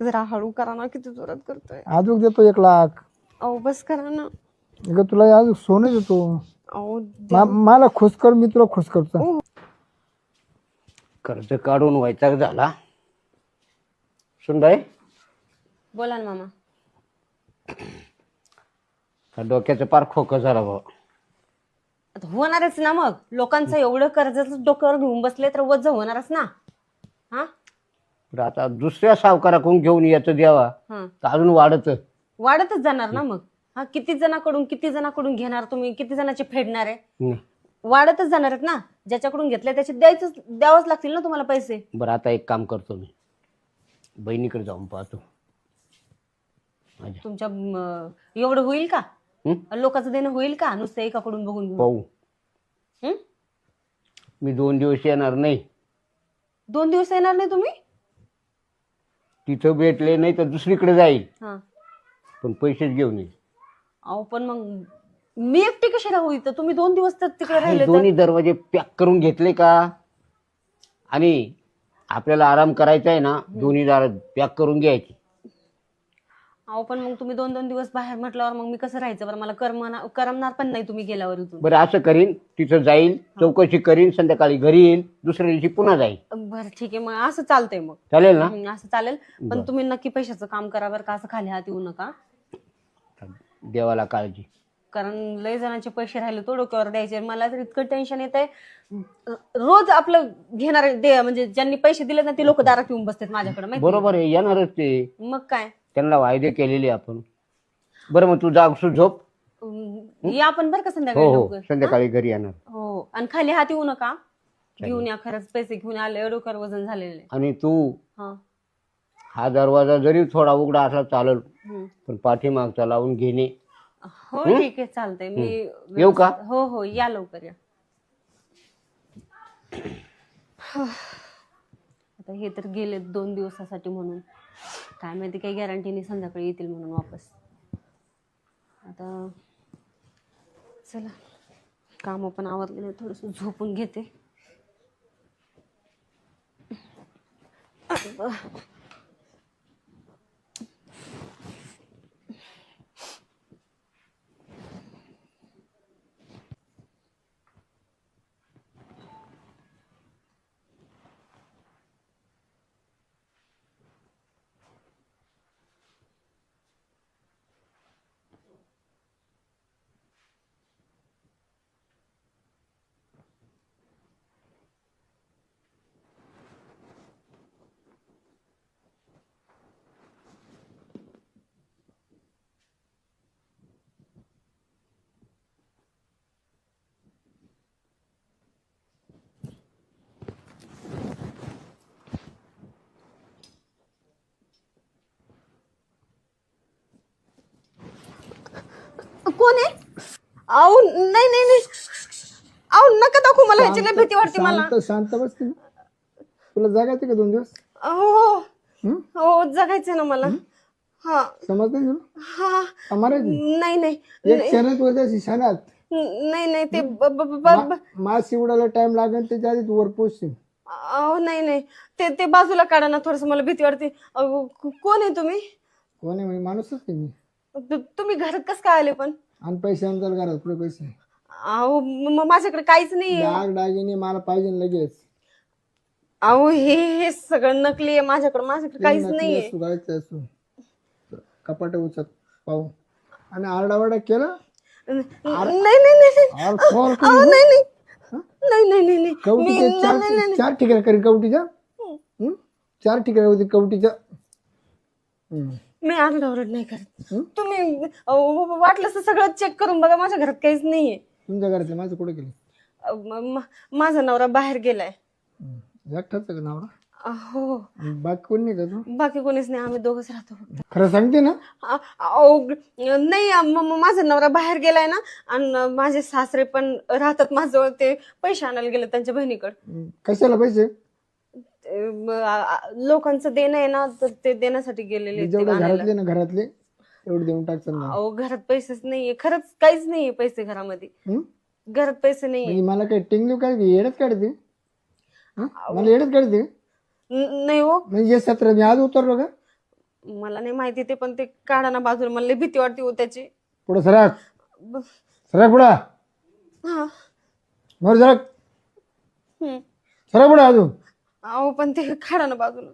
जरा हळू करा ना, किती जोरात करतोय. अजून देतो 1,00,000. अहो बस करा ना. अगं तुला अजून सोनं देतो. अहो मला खुश कर, मी तुला खुश करतो. ओ. कर्ज काढून वैताग झाला. सुनबाई, बोला ना मामा. डोक्याचं पार खोकं झाला भाऊ. आता होणारच ना, मग लोकांचं एवढं कर्जाचं डोक्यावर घेऊन बसले तर वज होणारच ना. हा पण आता दुसऱ्या सावकाराकडून घेऊन याचं द्यावा हा तर अजून वाढतच जाणार ना मग. हा किती जणांकडून घेणार तुम्ही, किती जणांचे फेडणार आहे. नाही. वाढतच जाणार आहेत ना. ज्याच्याकडून घेतले त्याचे द्यावंच लागतील ना तुम्हाला पैसे. बरं, आता एक काम करतो मी, बहिणीकडे जाऊन पाहतो. तुमच्या एवढं होईल का? हं? लोकांचं देणं होईल का नुसतं एकाकडून बघून? पाहू. हं? मी 2 दिवस येणार नाही. 2 दिवस येणार नाही तुम्ही? तिथं भेटले नाही तर दुसरीकडे जाईल, हा. पण पैसेच घेऊन येईल. अहो पण मग मी एकटी कशी राहू इथं? तुम्ही 2 दिवस तर तिकडे काही राहिले तर. दोन्ही दरवाजे पॅक करून घेतले का? आणि आपल्याला आराम करायचा आहे ना, दोन्ही दार पॅक करून घ्यायचे. अहो पण मग तुम्ही 2-2 दिवस बाहेर म्हटल्यावर मग मी कसं राहायचं बरं? मला करमणार पण नाही तुम्ही गेल्यावर इथून. बरं, असं करीन, तिथं जाईल, चौकशी करीन, संध्याकाळी घरी येईल, दुसऱ्या दिवशी पुन्हा जाईल. बरं ठीक आहे, मग असं चालतंय. मग चालेल ना? असं चालेल. पण तुम्ही नक्की पैशाचं काम करा बरं का. असं खाली हात येऊ नका. देवाला काळजी. कारण लय जणांचे पैसे राहिले तो डोक्यावर द्यायचे. मला तर इतकं टेन्शन येत आहे. रोज आपलं घेणारे म्हणजे ज्यांनी पैसे दिले ना ते लोक दारात येऊन बसतात माझ्याकडे माहिती. बरोबर आहे, येणारच ते. मग काय, त्यांना वायदे केलेले आपण. बरं, मग तू जागसू झोप. या आपण बरं का हो संध्याकाळी हो, लवकर. संध्याकाळी घरी येणार. हो, आणि खाली हात येऊ नका. घेऊन या, खरंच पैसे घेऊन आले, डोक्यावर वजन झालेले. आणि तू हा. हा दरवाजा जरी थोडा उघडा असला चालेल, हम्म. पण पाठीमागचा लावून घेणे. हो ठीक आहे, चालतंय. मी येऊ का? हो हो, या लवकर या. आता हे तर गेले 2 दिवसासाठी म्हणून, काय माहिती काही गॅरंटी नाही संध्याकाळी येतील म्हणून वापस. आता चला, काम पण आवरलेले, थोडस झोपून घेते. कोण आहे? अहो नाही नाही नाही, अहो नका दाखवू मला, ह्याची लय भीती वाटते मला. शांत बस तू. तुला जागायचं का 2 दिवस? हो हो, जगायचं ना मला. हा समजतं तुला? हा. अमरायची नाही नाही एक क्षणात वजायची, क्षणात. नाही नाही, ते मास उडायला टाइम लागेल, त्याच्या आधी तू वर पोचशील. अहो नाही नाही, ते बाजूला काढा ना, थोडस मला भीती वाटते. कोण आहे तुम्ही? कोण आहे म्हणजे? माणूसच आहे मी. तुम्ही घरात कसं काय आले पण? आणि पैसे आमच्याला घरात पुढे पैसे. अहो माझ्याकडे काहीच नाही. दागिने मला पाहिजे लगेच. अहो हे सगळं नकली आहे. माझ्याकडे काहीच नाहीये. कपाट उचत पाहू आणि आरडावाडा केला. नाही नाही नाही, अहो नाही नाही नाही नाही नाही नाही, कवटीच्या 4 ठिकाणी करी, कवटीच्या 4 ठिकाणी होती कवटीच्या. मी आरडाओरड नाही करत. तुम्ही वाटलं तर सगळं चेक करून बघा, माझ्या घरात काहीच नाहीये. तुमच्या घरात माझं कुठे गेलं? माझा नवरा बाहेर गेलाय. एकटाच का नवरा? हो. बाकी कोण नाही का तू? बाकी कोणीच नाही, आम्ही दोघंच राहतो फक्त. खरं सांगते ना? नाही, माझा नवरा बाहेर गेलाय ना, आणि माझे सासरे पण राहतात माझ्याजवळ. ते पैसे आणायला गेले त्यांच्या बहिणीकडे. कशाला पैसे? लोकांचं देणं आहे ना, तर ते देण्यासाठी गेलेले. जेवढे घरातले ना, घरातले एवढे देऊन टाकतात ना. अहो घरात पैसेच नाहीये, खरंच काहीच नाहीये पैसे घरामध्ये. घरात पैसे नाहीये. मला काय टिंगली काढते, येडच काढते मला, येडच काढते नाही हो. म्हणजे 17 मी आज उतरलो का? मला नाही माहिती ते, पण ते काढा ना बाजूला, मला लई भीती वाटते हो त्याची. पुढं सरक, ब- सरक पुढं, हा. वर सरक, हम्म. सरक पुढं अजून, अहो पण ते काढा ना बाजूला.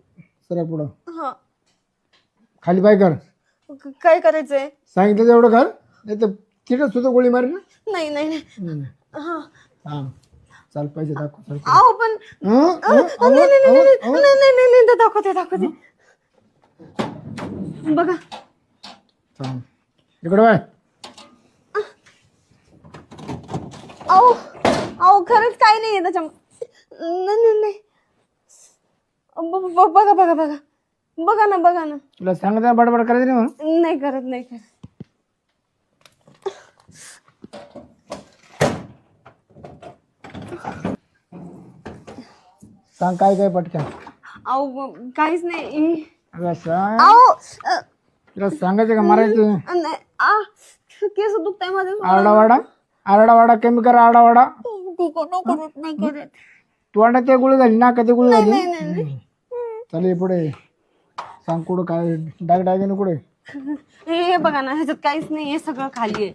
सरक पुढं, हा. खाली पाय कर, काय करायचंय? सांगितलं तेवढं कर, नाही तर तिथं सुद्धा गोळी मारी ना. नाही नाही नाही. हा. हा चाल, पैसे दाखव, चल. अहो पण नाही नाही नाही नाही नाही नाही नाही नाही, दाखवते दाखवते. बघा. चाल. इकडं बाय. अहो अहो खरंच काही नाहीये त्याच्यामध्ये. नाही नाही नाही. बघा बघा बघा बघा ना बघा ना. तुला सांगता बडबड करायचं नाही म्हणून. नाही करत नाही करत. सांग काय काय पटकन. अहो काहीच नाही. अगं सांग, अहो तुला सांगायचं का मारायचं. नाही. केस दुखताय माझे. आरडावाडा, आरडावाडा कमी कर, आरडावाडा. नाही करत. तोंडात ते गुळी झाली, नाकात ते गुळी झाली. नाही नाही नाही. चल पुढे सांग, कुठं काय डाग डागेने कुठे. हे बघा ना, ह्याच्यात काहीच नाही, हे सगळं खाली आहे.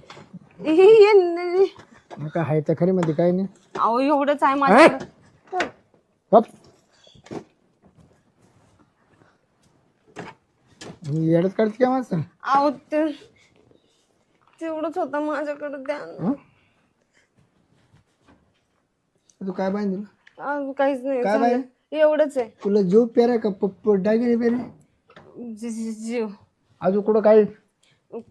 हे काय आहे तर खरी मध्ये काही नाही. अहो एवढंच आहे माझ्याकडे. हप. येडच काढते का माणसं. अहो तेवढंच होतं माझ्याकडे, द्या ना. तू काय बांधलं. काहीच नाही, काय चालेल. एवढंच आहे. तुला जीव पेराय का डागिने पेरे. जीव. अजून कुठं काय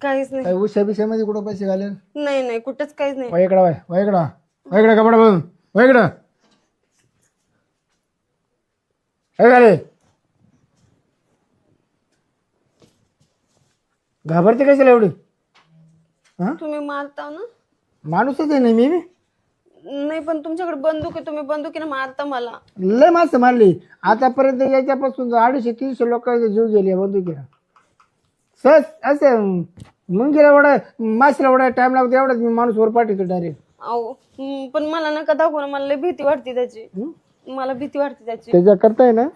काहीच नाही. काय उशा बिशामध्ये कुठं पैसे घालेल. नाही नाही, कुठंच काहीच नाही. वयकडा बाय, वयकडा, वयकडा कपडा बघून, वयकडा काय घाले. घाबरते कशाला एवढी. हा तुम्ही मारता ना. माणूसच आहे ना मी. नाही पण तुमच्याकडे बंदूक आहे, तुम्ही बंदुकीने मारता मला. लय माणसं मारली आतापर्यंत. याच्यापासून 250-300 लोकांचे जीव गेले बंदुकीला. सहज असं मुंगीला वडा, माशीला वडा टाइम लागतो एवढाच मी माणूस वर पाठवतो डायरेक्ट. अहो पण मला नका दाखवू ना, मला लय भीती वाटते त्याची. मला भीती वाटते त्याची. त्याच्या करताय ना,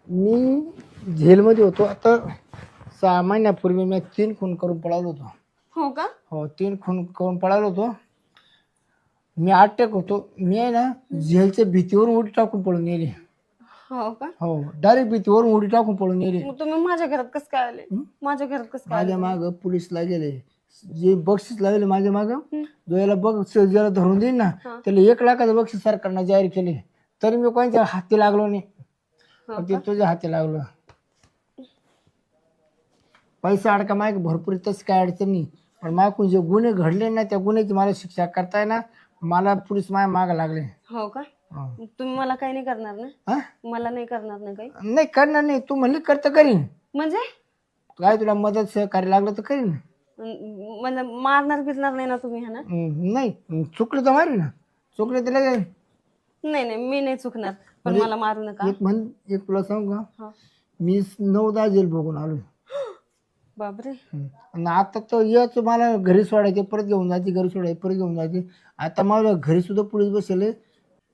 मी झेलमध्ये होतो आता 6 महिन्यापूर्वी. मी 3 खून करून पळालो होतो. हो का? हो 3 खून करून पळालो होतो मी. अटॅक होतो मी आहे ना, झेलच्या भीतीवरून उडी टाकून पळून गेले. हो का? हो डायरेक्ट भीतीवरून उडी टाकून पळून गेले. मग तुम्ही माझ्या घरात कसं काय आले? माझ्या घरात कसं काय? माझ्या माग पोलीसला गेले, जे बक्षीस लागले माझ्या माग, जो याला बक्षीस ज्याला धरून देईन ना त्याला 1 लाखाचं बक्षीस सरकारनं जाहीर केले. तरी मी कोणत्या हाती लागलो नाही. पण ते तुझ्या हाती लागलो. पैसा अडका माग भरपूर, तसं काय अडचण नाही. पण मागून जे गुन्हे घडले ना, त्या गुन्ह्याची मला शिक्षा करताय ना, मला पोलीस माझ्या माग लागले. हो का? तुम्ही मला काही नाही करणार ना? हा मला नाही करणार ना काही? नाही करणार नाही. तू म्हणली करता करीन. म्हणजे काय तुला मदत सहकार्य लागलं तर करीन. म्हणजे मारणार बिरणार नाही ना तुम्ही? हा ना? नाही चुकलं तर मारी ना. चुकलं तर लगेच. नाही नाही, मी नाही चुकणार, पण मला मारू नका. एक तुला सांगू का, हा. मी 9-10 जेल भोगून आलो. बापरे. आणि आता तर याच मला घरी सोडायचे, परत घेऊन जायचे, घरी सोडायचे, परत घेऊन जायचे. आता मला घरी सुद्धा पोलीस बसले.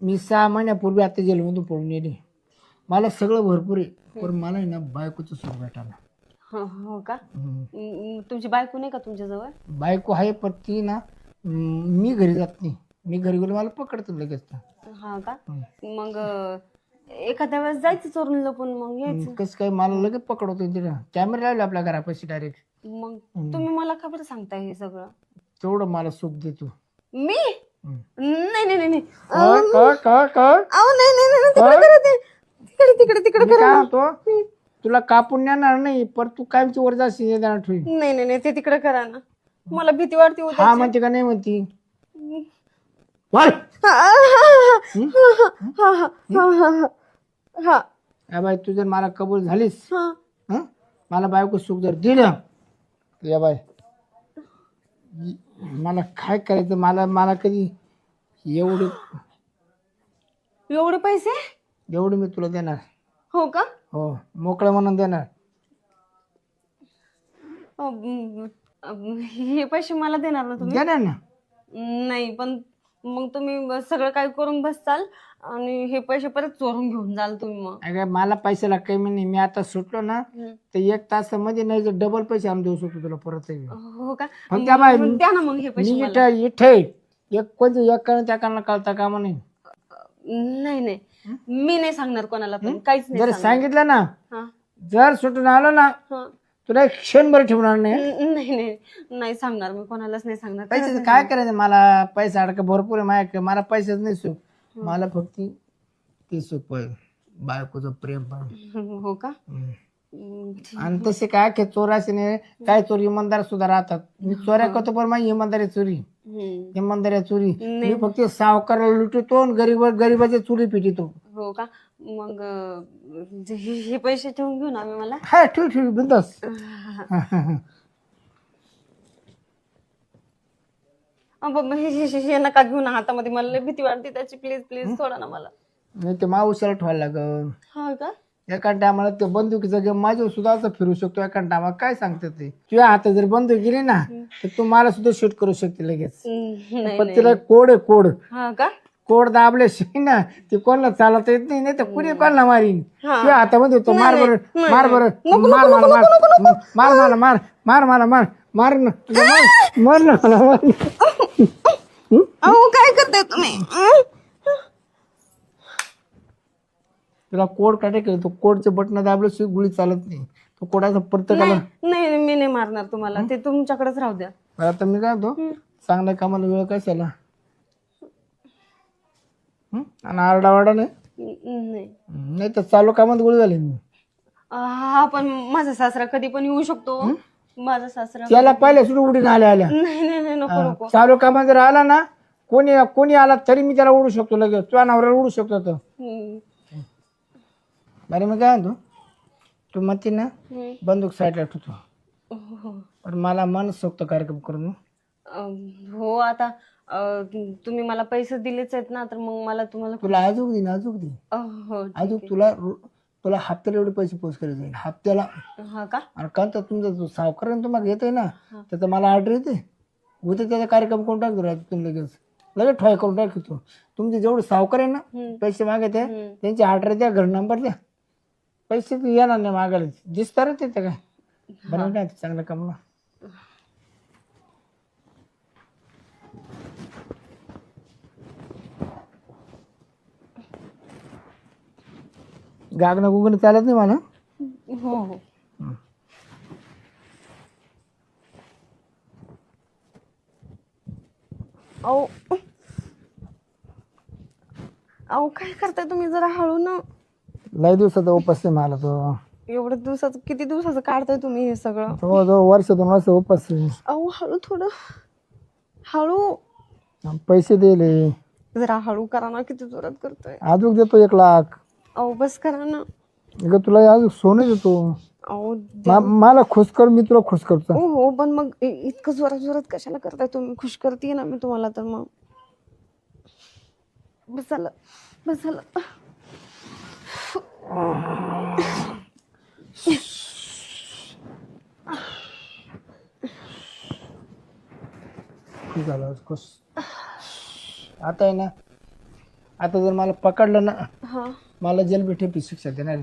मी 6 महिन्यापूर्वी आता जेलमधून पळून गेले. मला सगळं भरपूर आहे, पण मला आहे ना बायकोचं सुख भेटायला. हो का? तुमची बायको नाही का तुमच्याजवळ? बायको आहे, पण ती ना मी घरी जात नाही. मी घरी गेलो मला पकडतो लगेच. हा का? मग एखाद्या वेळेस जायचं चोरून लपून, मग यायचं. कसं काय मला लगेच पकडवतो. तिला कॅमेरा लावला आपल्या घरापाशी डायरेक्ट. मग तुम्ही मला का बरं सांगताय हे सगळं? तेवढं मला सुख देतो. मी नाही नाही नाही. काय नाही नाही नाही, तिकडे तिकडे तिकडे करा. तो तुला कापून नेणार नाही, पर तू कायमची वर जाशील ठेवी. नाही नाही नाही, ते तिकडे करा ना. मला भीती वाटते होती. हा म्हणते का नाही म्हणती. या बाई तू जर मला कबूल झालीस, मला बायको सुख जर दिलं, या बाय मला काय करायचं. मला कधी एवढे पैसे एवढे मी तुला देणार. हो का? हो मोकळं म्हणून देणार. हे पैसे मला देणार ना तुम्ही? देणार ना. नाही पण मग तुम्ही सगळं काय करून बसताल आणि हे पैसे परत चोरून घेऊन जाल तुम्ही मग. अगं मला पैशाला कमी नाही, मी आता सुटलो ना तर 1 तासामध्ये नाही तर डबल पैसे आम्ही देऊ शकतो तुला परत. हो का? फक्त त्या बाई- मग द्या ना मग हे पैसे मी मला. इथे एक कोणते एक कारण त्या कारणाला कळता कामा नाही. नाही नाही, मी नाही सांगणार कोणाला पण, काहीच नाही जर सांगणार. सांगितलं ना, हा, जर सुटून आलो ना हा. तुला एक क्षणभर ठेवणार नाही. नाही नाही नाही सांगणार मी, कोणालाच नाही सांगणार. पैशाचं काय करायचं, मला पैसा अडका भरपूर आहे माझ्याकडे, मला पैशाच नाही सुख, मला फक्त ते सुख पाहिजे, बायकोचं प्रेम पाहिजे. हो का? आणि तसे काय की चोराशी नाही, काय चोर इमानदार सुद्धा राहतात. मी चोऱ्या करतो पण माझी इमानदारी चोरी, इमानदारी चोरी. मी फक्त सावकाराला लुटतो आणि गरीबाच्या चोरी पिटितो. हो का? मग हे पैसे ठेवून घेऊन आम्ही मला. हा ठीक बिंदास. हे नका घेऊन हातामध्ये, मला लय भीती वाटते त्याची. प्लीज प्लीज सोडा ना मला. नाही ते मावशाला ठेवायला लागल. हा का? एका टायमाला ते बंदुकीचा गेम माझ्यावर सुद्धा असं फिरू शकतो. एका टायमाला काय सांगते ते, तुझ्या हातात जर बंदूक गेली ना तर तू मला सुद्धा शूट करू शकते लगेच. पण तिला कोड आहे, कोड. हा का? कोड दाबल्याशिवाय ना ती कोणाला चालता येत नाही, नाही तर कुणी कोणाला मारीन. तुझ्या हातामध्ये तो मार बरं, मार बरं, मार मला, मार मार मला, मार मार मला, मार मार ना, मार ना मला, मार. अहो काय करताय तुम्ही? तुला कोड काटे केलं, तो कोडचं बटन दाबल्याशिवाय गुळी चालत नाही. तो कोडाचा प्रत्येकाला. नाही मी नाही मारणार तुम्हाला, ते तुमच्याकडेच राहू द्या. आता मी काय होतो, चांगल्या कामाला वेळ कशाला. आणि आरडावाडा नाही, नाही तर चालू कामात गोळी झाली मी. हा पण माझा सासरा कधी पण येऊ शकतो. माझा सासरा त्याला पहिले सुद्धा उडीन आल्या आल्या. नाही नाही नाही, नको नको. चालू कामात जर आला ना, कोणी आला तरी मी त्याला उडू शकतो लगेच. तुझ्या नवऱ्याला उडू शकतो तर. बरे मी काय म्हणतो, तू म्हणते ना बंदूक साईडला ठेवतो, पण मला मनसोक्त कार्यक्रम करून. हो आता तुम्ही मला पैसे दिलेच आहेत ना, तर मग मला तुम्हाला. तुला अजून दे, अजून दे, हो अजून तुला हप्त्याला एवढे पैसे पोच करायचे हप्त्याला. हा का? आणि का तर तुमचा सावकार तुम्हाला येते ना, त्याचा मला ऑर्डर येते, उद्या त्याचा कार्यक्रम करून टाकतो राहतो तुम्ही लगेच ठॉय करून टाकतो. तुमचे जेवढे सावकार आहे ना पैसे मागते, त्यांची ऑर्डर द्या, घर नंबर द्या, पैसे येणार नाही मागायला. दिसतारच येते काय बरं काय चांगलं कामला. गागणं गुगणं चालत नाही मला. हो हो. अहो अहो काय करताय तुम्ही, जरा हळू ना. लय दिवसाचा उपास आहे मला तो. एवढ्या दिवसाचं, किती दिवसाचं काढताय तुम्ही हे सगळं? जवळ वर्ष 2 वर्ष उपास आहे. अहो हळू, थोडं हळू. पैसे दिले, जरा हळू करा ना, किती जोरात करतोय. अजून देतो 1 लाख. अहो बस करा ना. तुला अजून सोनं देतो. अहो मला खुश कर, मी तुला खुश करतो. हो हो, पण मग इतकं जोरात जोरात कशाला करताय तुम्ही? खुश करते ना मी तुम्हाला, तर मग बस झालं, बस झालं. खुश झाला, खुश. आता आहे ना, आता जर मला पकडलं ना, हा मला जेलबेठेपी शिक्षा देणार.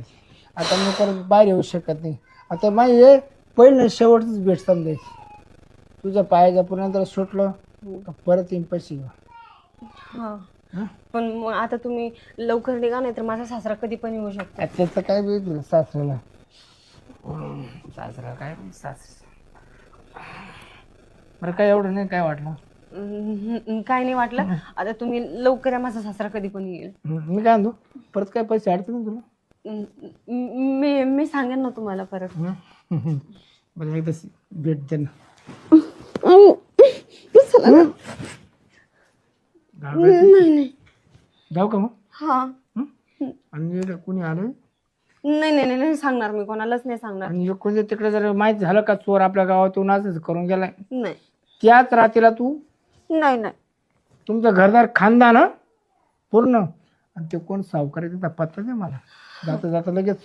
आता मी परत बाहेर येऊ शकत नाही. आता माझी हे पहिलं शेवटच भेट समजायची. तुझ्या पायाच्या पर्यंत सुटलं परत येईन पैसे. हा, पण मग आता तुम्ही लवकर निघा, नाही तर माझा सासरा कधी पण येऊ शकतो. त्याचं काय वेगळं सासऱ्याला, सासरा काय बरं काय एवढं नाही काय वाटलं. काय नाही वाटलं. आता तुम्ही लवकर या, माझा सासरा कधी पण येईल. मी काय म्हणतो, परत काय पैसे अडचण नाही तुला. मी सांगेन ना तुम्हाला परत. बरं एकदा भेट दे ना. नाही जाऊ का मग. हा, आणि कोणी आलं नाही नाही नाही सांगणार, मी कोणालाच नाही सांगणार. आणि कोणी तिकडे जर माहित झालं का चोर आपल्या गावातून असंच करून गेलाय, नाही त्याच रात्रीला तू नाही नाही. तुमचं घरदार खानदान पूर्ण, आणि ते कोण सावकार आहे त्याचा पत्ता दे मला. जाता जाता लगेच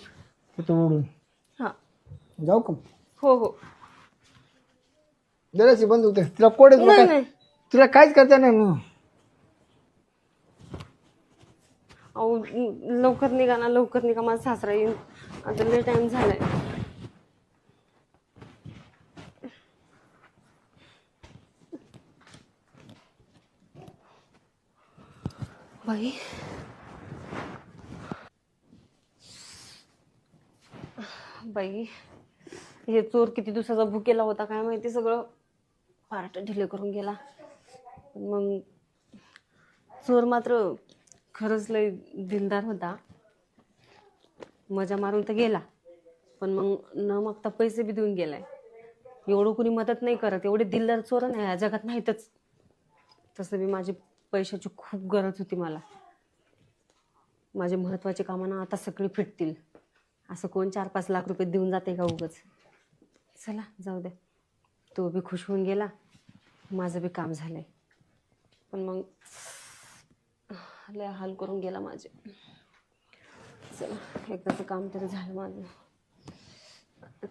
तिथं ओढून हा, जाऊ का. हो हो. जराशी बंद होते तिला कोडे, तुला काहीच करता नाही. अहो लवकर निघा ना, लवकर निघा, माझा सासरा येईन, आता लय टाइम झालाय. बाई बाई, हे चोर किती दिवसाचा भुकेला होता काय माहिती, सगळं पार्ट ढिले करून गेला. मग चोर मात्र खरंच लय दिलदार होता. मजा मारून तर गेला, पण मग न मागता पैसे बी देऊन गेलाय. एवढं कुणी मदत नाही करत, एवढे दिलदार चोर नाही या जगात नाहीतच. तसं बी माझी पैशाची खूप गरज होती मला. माझे महत्वाचे कामं ना आता सगळे फिटतील. असं कोण 4-5 लाख रुपये देऊन जाते का उगाच. चला जाऊ दे, तो बी खुश होऊन गेला, माझं बी काम झालंय. पण मग लय हाल करून गेला माझे. चला एकदाचं काम तरी झालं माझं.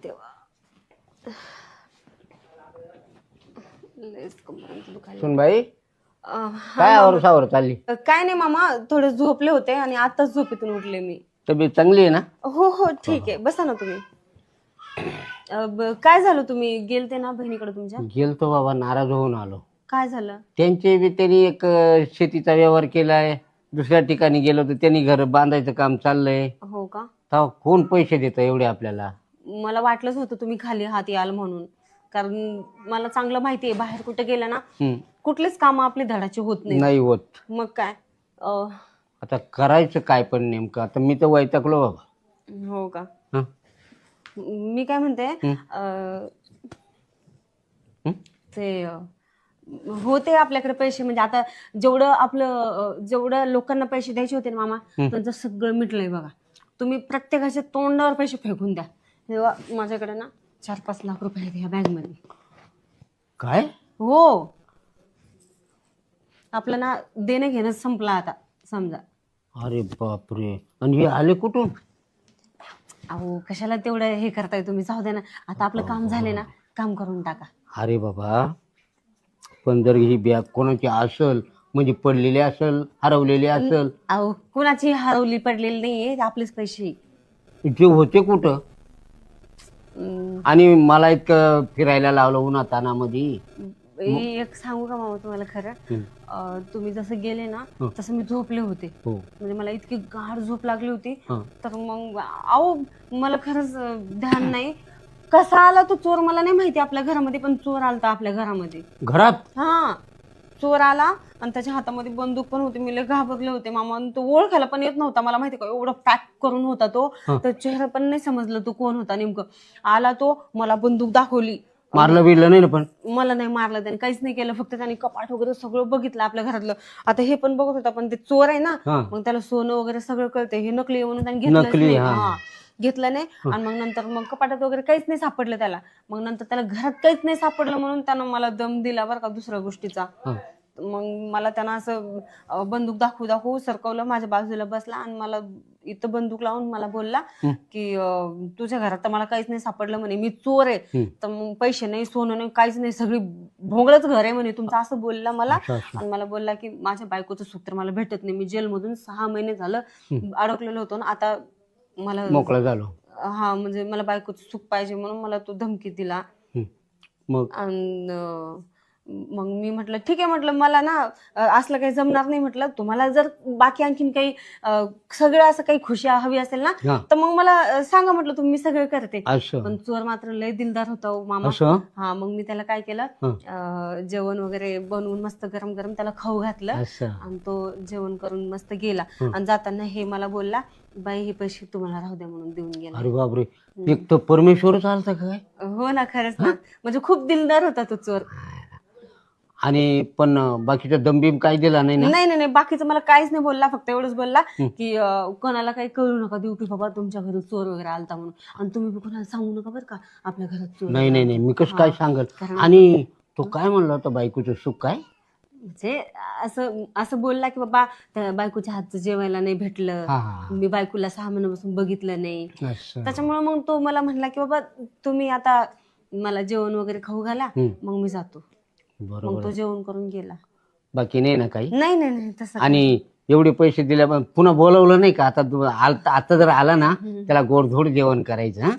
तेव्हा लयच कंबरच दुखायला. सुनबाई हा काय आवरसावर चालली? काय नाही मामा, थोडे झोपले होते आणि आताच झोपेतून उठले मी. तब्येत चांगली आहे ना? हो हो ठीक आहे, बसा ना तुम्ही. काय झालं, तुम्ही गेलते ना बहिणीकडे तुमच्या? गेलतो बाबा, नाराज होऊन आलो. काय झालं? त्यांचे बी त्यांनी एक शेतीचा व्यवहार केलाय, दुसऱ्या ठिकाणी गेलो तर त्यांनी घर बांधायचं काम चाललंय. हो का? तर कोण पैसे देतं एवढे आपल्याला? मला वाटलंच होतं तुम्ही खाली हात याल म्हणून, कारण मला चांगलं माहिती आहे बाहेर कुठे गेलं ना कुठलेच काम आपली धडाची होत नाही होत. मग काय आता करायचं काय पण नेमकं? आता मी तर वैतागलो बाबा. हो का? हं? मी काय म्हणते, ते होते आपल्याकडे पैसे, म्हणजे आता जेवढं आपलं जेवढं लोकांना पैसे द्यायचे होते ना मामा, त्यांचं सगळं मिटलंय बघा. तुम्ही प्रत्येकाच्या तोंडावर पैसे फेकून द्या. तेव्हा माझ्याकडे ना 4-5 लाख रुपये आहेत ह्या बॅगमध्ये. काय? हो, आपलं ना देणं घेणं संपलं आता समजा. अरे बापरे, आणि हे आले कुठून? अहो कशाला तेवढं हे करताय तुम्ही, जाऊ दे ना, आता आपलं काम झाले ना, काम करून टाका. अरे बाबा, पण जर ही बॅग कोणाची असल, म्हणजे पडलेली असल, हरवलेली असल? अहो कुणाची हरवली पडलेली नाहीये, ते आपलेच पैसे. जे होते कुठं? आणि मला इतकं फिरायला लावलं उन्हातानामध्ये. एक सांगू का मामा तुम्हाला खरं, तुम्ही जसं गेले ना तसं मी झोपले होते. म्हणजे मला इतकी गाढ झोप लागली होती, तर मग अहो मला खरंच ध्यान नाही कसा आला तो चोर मला नाही माहिती आपल्या घरामध्ये, पण चोर आलता आपल्या घरामध्ये. घरात? हा, चोर आला आणि त्याच्या हातामध्ये बंदूक पण होती. मी लय घाबरले होते मामा, तो ओळखायला पण येत नव्हता मला, माहिती का, एवढा पॅक करून होता तो, तर चेहरा पण नाही समजलं तो कोण होता नेमकं. आला तो, मला बंदूक दाखवली. मारलं बिरलं नाही ना? पण मला नाही मारलं त्याने, काहीच नाही केलं, फक्त त्याने कपाट वगैरे सगळं बघितलं आपल्या घरातलं. आता हे पण बघत होता, पण ते चोर आहे ना, मग त्याला सोनं वगैरे सगळं कळते, हे नकली आहे म्हणून त्याने घेतलं नाही. आणि मग नंतर मग कपाटात वगैरे काहीच नाही सापडलं त्याला. मग नंतर त्याला घरात काहीच नाही सापडलं म्हणून त्यानं मला दम दिला बरं का दुसऱ्या गोष्टीचा. मग मला त्यानं असं बंदूक दाखवू सरकवलं, माझ्या बाजूला बसला आणि मला इथं बंदूक लावून मला बोलला की तुझ्या घरात तर मला काहीच नाही सापडलं म्हणे, मी चोर आहे, तर मग पैसे नाही, सोनं नाही, काहीच नाही, सगळी भोंगळच घर आहे म्हणे तुमचं, असं बोलला मला. आणि मला बोलला की माझ्या बायकोचं सुख तर मला भेटत नाही, मी जेलमधून 6 महिने झालं अडकलेलो होतो ना, आता मला मोकळा झालो. हा, म्हणजे मला बायकोचं सुख पाहिजे म्हणून मला तो धमकी दिला. आणि मग मी म्हटलं ठीक आहे, म्हटलं मला ना असलं काही जमणार नाही, म्हटलं तुम्हाला जर बाकी आणखीन काही सगळं असं काही खुशी हवी असेल ना तर मग मला सांगा, म्हटलं तुम्ही सगळं करते. पण चोर मात्र लय दिलदार होता मामा. हा, मग मी त्याला काय केलं, जेवण वगैरे बनवून मस्त गरम गरम त्याला खाऊ घातलं आणि तो जेवण करून मस्त गेला. आणि जाताना हे मला बोलला, बाई हे पैसे तुम्हाला राहू द्या म्हणून देऊन गेला. अरे बापरे, एक तर परमेश्वरच आलता काय? हो ना, खरंच ना, म्हणजे खूप दिलदार होता तो चोर. आणि पण बाकीचा दमबीम काही दिला नाही ना? नाही, बाकीचं मला काहीच नाही बोलला, फक्त एवढंच बोलला की कोणाला काही कळू नका देऊ की बाबा तुमच्या घरी चोर वगैरे आलता म्हणून, आणि तुम्ही कोणाला सांगू नका बरं का आपल्या घरात चोर. नाही, मी कसं काय सांगल. आणि तो काय म्हणला होता, बायकोचं सुख काय? म्हणजे असं बोलला की बाबा त्या बायकोच्या हातचं जेवायला नाही भेटलं, मी बायकोला 6 महिन्यापासून बघितलं नाही, त्याच्यामुळे मग तो मला म्हणला की बाबा तुम्ही आता मला जेवण वगैरे खाऊ घाला, मग मी जातो. मग तो जेवण करून गेला. बाकी नाही ना काही? नाही तसं. आणि एवढे पैसे दिले पण पुन्हा बोलवलं नाही का? आता जर आला ना त्याला गोडधोड जेवण करायचं. हा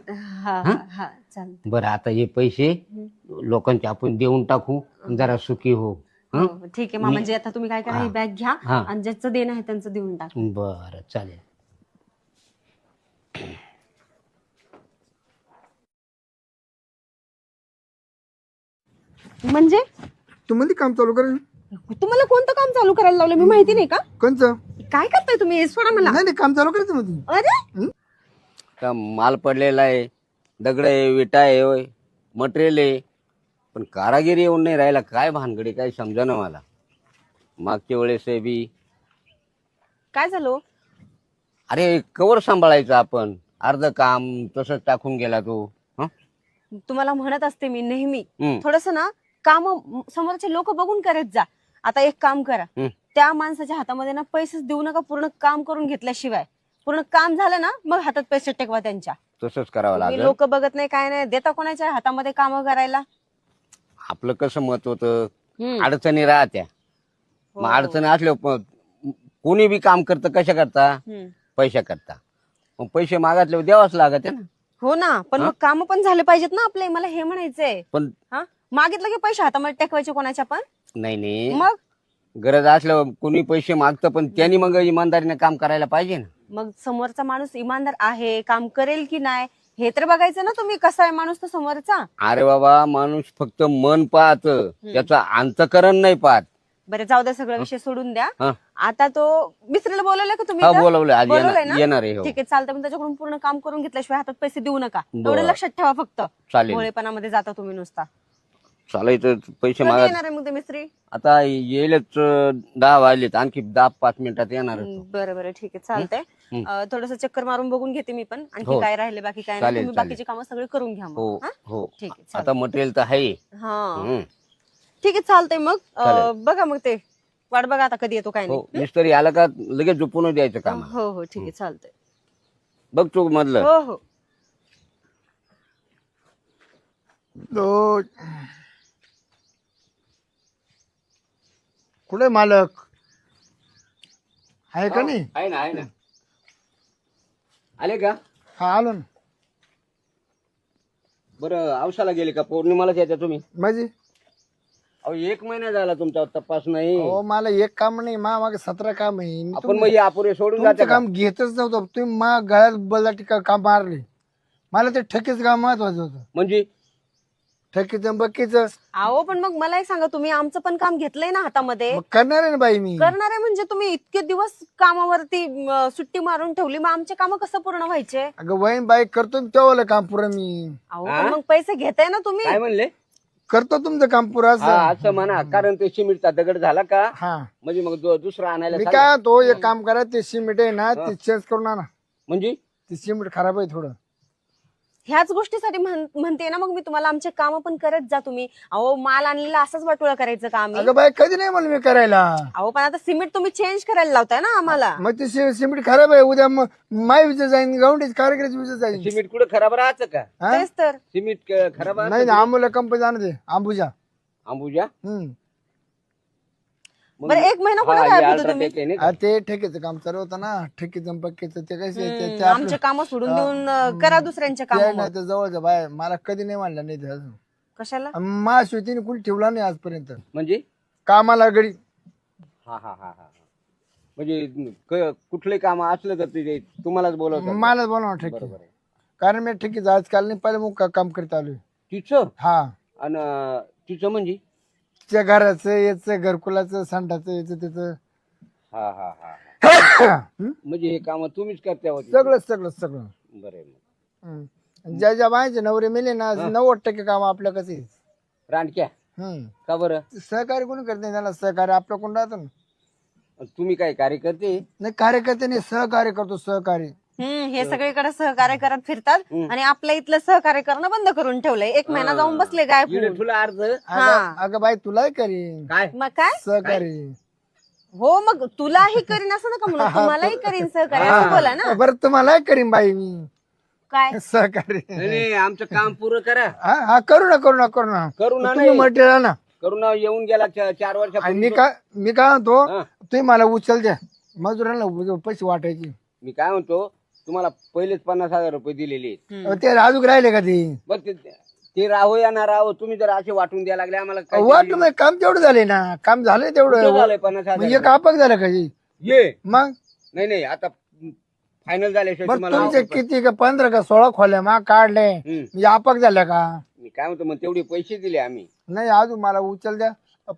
हा हा हा चालतं. बरं, आता हे पैसे लोकांचे आपण देऊन टाकू, जरा सुखी हो. हो, ठीक आहे म्हणजे आता तुम्ही काय करा, ही बॅग घ्या हा. आणि ज्याचं देणं आहे त्यांचं देऊन टाका. बरं चालेल. म्हणजे तू मध्ये काम चालू कर. तुम्हाला कोणतं काम चालू करायला लावलं मी माहिती नाही का? कोणचं? काय करताय तुम्ही हे सोडा मला. नाही काम चालू करायचं मध्ये. अरे का माल पडलेला आहे, दगड आहे, विटा आहे, मटेरियल आहे, पण कारागिरी येऊन नाही राहिला. काय भानगडी काय समजा मला. मागच्या वेळेस बी काय झालं? अरे कवर सांभाळायचं आपण, अर्ध काम तसंच टाकून गेला तो. हं? तुम्हाला म्हणत असते मी नेहमी हं. थोडस ना काम समोरचे लोक बघून करत जा. आता एक काम करा, हं. त्या माणसाच्या हातामध्ये ना पैसेच देऊ नका, पूर्ण काम करून घेतल्याशिवाय. पूर्ण काम झालं ना मग हातात पैसे टेकवा त्यांच्या. तसंच करावं लागेल. लोक बघत नाही काय नाही, देता कोणाच्या हातामध्ये काम करायला. आपलं कसं मत होतं, हम्म. अडचणी राहत्या. मग अडचणी असल्या कोणी बी काम करतं कशा करता? हम्म. पैशा करता. मग पैसे मागितले द्यावाच लागत आहे ना. हो ना, पण मग काम पण झाले पाहिजेत ना आपले. मला हे म्हणायचंय. पण हा, मागितलं की पैसे हातामध्ये टेकवायचे कोणाच्या पण. नाही मग गरज असल्यावर कोणी पैसे मागतं, पण त्यांनी मग इमानदारीने काम करायला पाहिजे ना. मग समोरचा माणूस इमानदार आहे, काम करेल की नाही हे तर बघायचं ना तुम्ही. कसा आहे माणूस तो समोरचा. अरे बाबा, माणूस फक्त मन पाहत, त्याचं अंतकरण नाही पाहत. बरं जाऊ द्या, सगळा विषय सोडून द्या. हा. आता तो मिस्त्रीला बोलवलंय का तुम्ही हा, इथं? बोलवलंय. आज बोलवलंय ना? येणार आहे. हो. ठीक आहे चालतं, पण त्याच्याकडून पूर्ण काम करून घेतल्याशिवाय हातात पैसे देऊ नका. बरं. एवढं लक्षात ठेवा फक्त. चालेल. भोळेपणामध्ये जाता तुम्ही नुसता. चालायचं पैसे कधी मागा. येणार आहे मग ते मिस्त्री? आता येईलच 10 वाजलेत, आणखी 10-5 मिनिटात येणार. बरं बरं ठीक आहे चालतंय. थोडस चक्कर मारून बघून घेते मी पण. आणखी हो. काय राहिले बाकी काय नाही. चालेल, तुम्ही चालेल. बाकीची कामं सगळे करून घ्या हो मग. हा? हो. ठीक आहे चालेल. आता मटेरियल तर आहे. हा हं. ठीक आहे चालतंय मग. चालेल. बघा मग ते वाट बघा आता कधी येतो काय हो, नाही. मिस्त्री आला का लगेच झोपून द्यायचं काम. हो हो ठीक आहे चालतंय. बघ तू मधलं. हो हो. कुठे मालक आहे का नाही? आहे ना, आहे ना. आले का? हा आलो ना. बरं, औषधाला गेले का? पौर्णिमालाच येत्या तुम्ही? माझी अहो 1 महिना झाला तुमचा तपास नाही. हो, मला एक काम नाही, मागे 17 काम आहे. मी आपण मग हे अपुरे सोडून तुमचं जाते का? काम घेतच नव्हतं. तुम्ही मा गळ्यात बलाटी काम मारले. मला ते ठकीचं काम महत्वाचं होतं. म्हणजे ठकीचं बक्कीचं अहो पण मग मला एक सांगा, तुम्ही आमचं पण काम घेतलंय ना हातामध्ये. मग करणार आहे ना बाई मी. करणार आहे म्हणजे तुम्ही इतके दिवस कामावरती सुट्टी मारून ठेवली, मग आमचे काम कसं पूर्ण व्हायचे? अगं वहीन बाई करतो ना तेवढं काम पुरं मी. अहो पण मग पैसे घेताय ना तुम्ही. काय म्हणले? करतो तुमचं काम पुरं हा, असं. असं म्हणा. कारण ते सिमेंटचा दगड झाला का हा, म्हणजे मग दुसरा आणायला मी सांगा. काय तो एक काम करा, ते सिमेंट आहे ना ते चेंज करून आणा. म्हणजे ते सिमेंट खराब आहे थोडं. ह्याच गोष्टीसाठी म्हणते ना मग मी तुम्हाला, आमचे काम पण करत जा तुम्ही. अहो माल आणलेला असंच वाटोळा करायचं का आम्ही? अगं बाई कधी नाही म्हणलं मी करायला. अहो पण आता सिमेंट तुम्ही चेंज करायला लावताय ना आम्हाला. मग ते सिमेंट खराब आहे. उद्या माय विजय जाईन, गावंडीच कार्यक्रम विजय जाईन. सिमेंट कुठं खराब राहतं का? हा? तेच तर. सिमेंट खराब राहतं? नाही ना, अमोल कंपनी जाणार ते अंबुजा. अंबुजा. मग- बरं 1 महिना हा, कुठे हे गायब होते अल्ट्राटेक तुम्ही? आहे नाही का? हा, ते ठेकेचं काम चालू होतं ना. ठेकीचं पक्कीचं ते कसं आमचे काम सोडून देऊन करा दुसऱ्यांचे काम. नाही तर जवळचं बाय मला कधी नाही म्हणलं नाही ते अजून. कशाला? मा शेतीने कुणी ठेवला नाही आजपर्यंत म्हणजे कामाला गडी. हा हा हा हा. म्हणजे कुठले काम असलं तर ते तुम्हालाच बोलवतात? मला बोलावं ठेकी. बरोबर आहे. कारण मी ठेकीचं आजकाल नाही, पहिले मग काम करीत आलोय. तिचं हा, आणि तिचं म्हणजे त्या घराचं याचं घरकुलाचं सांडाचं याचं त्याचं हा हा हा. म्हणजे हे काम तुम्हीच करते होते? सगळं सगळं सगळं. बरं आहे मग. ज्या ज्या बायचे नवरे मेले ना 90% काम आपल्या कसं आहे. रांडक्या का बरं? सहकार्य कोणी करत नाही, त्याला सहकार्य आपलं कोण राहतं ना. तुम्ही काय कार्य करते? नाही कार्यकर्ते नाही, सहकार्य करतो सहकार्य. हे सगळीकडे सहकार्य करत फिरतात आणि आपल्या इथलं सहकार्य करणं बंद करून ठेवलंय. 1 महिना जाऊन बसले गायब इकडे होऊन. तुला अर्ज अगं बाई तुलाही करीन काय? मग काय? सहकार्य. हो मग तुलाही करीन असं नका म्हणू, तुम्हालाही करीन सहकार्य असं बोला ना. बरं तुम्हालाही करीन बाई मी काय? सहकार्य. नाही, आमचं काम पूर्ण करा. हा करू ना करू ना करू ना. करू ना. तुम्ही मटेरियल ना. करू ना. येऊन गेला 4 आणि वर्षापूर्वी. मी काय म्हणतो, हा. तुम्ही मला उचल द्या. मजुरांना पैसे वाटायचे. मी काय म्हणतो, तुम्हाला पहिलेच 50,000 रुपये दिलेले आहेत. ते अजून राहिले का ते? बघ ते राहो या ना राहो, तुम्ही जर असे वाटून द्यायला लागले आम्हाला काय वाटलं मग काम तेवढं झाले ना, काम झालंय तेवढं. झालंय 50,000? एक आपाक झालं का हे? ये मग नाही आता फायनल झाल्याशिवाय बरं तुम्हाला तुमचे किती का 15 का 16 खोल्या मग काढले, म्हणजे आपाक झाल्या का? मी काय म्हणतो, मग तेवढे पैसे दिले आम्ही. नाही अजून मला उचल द्या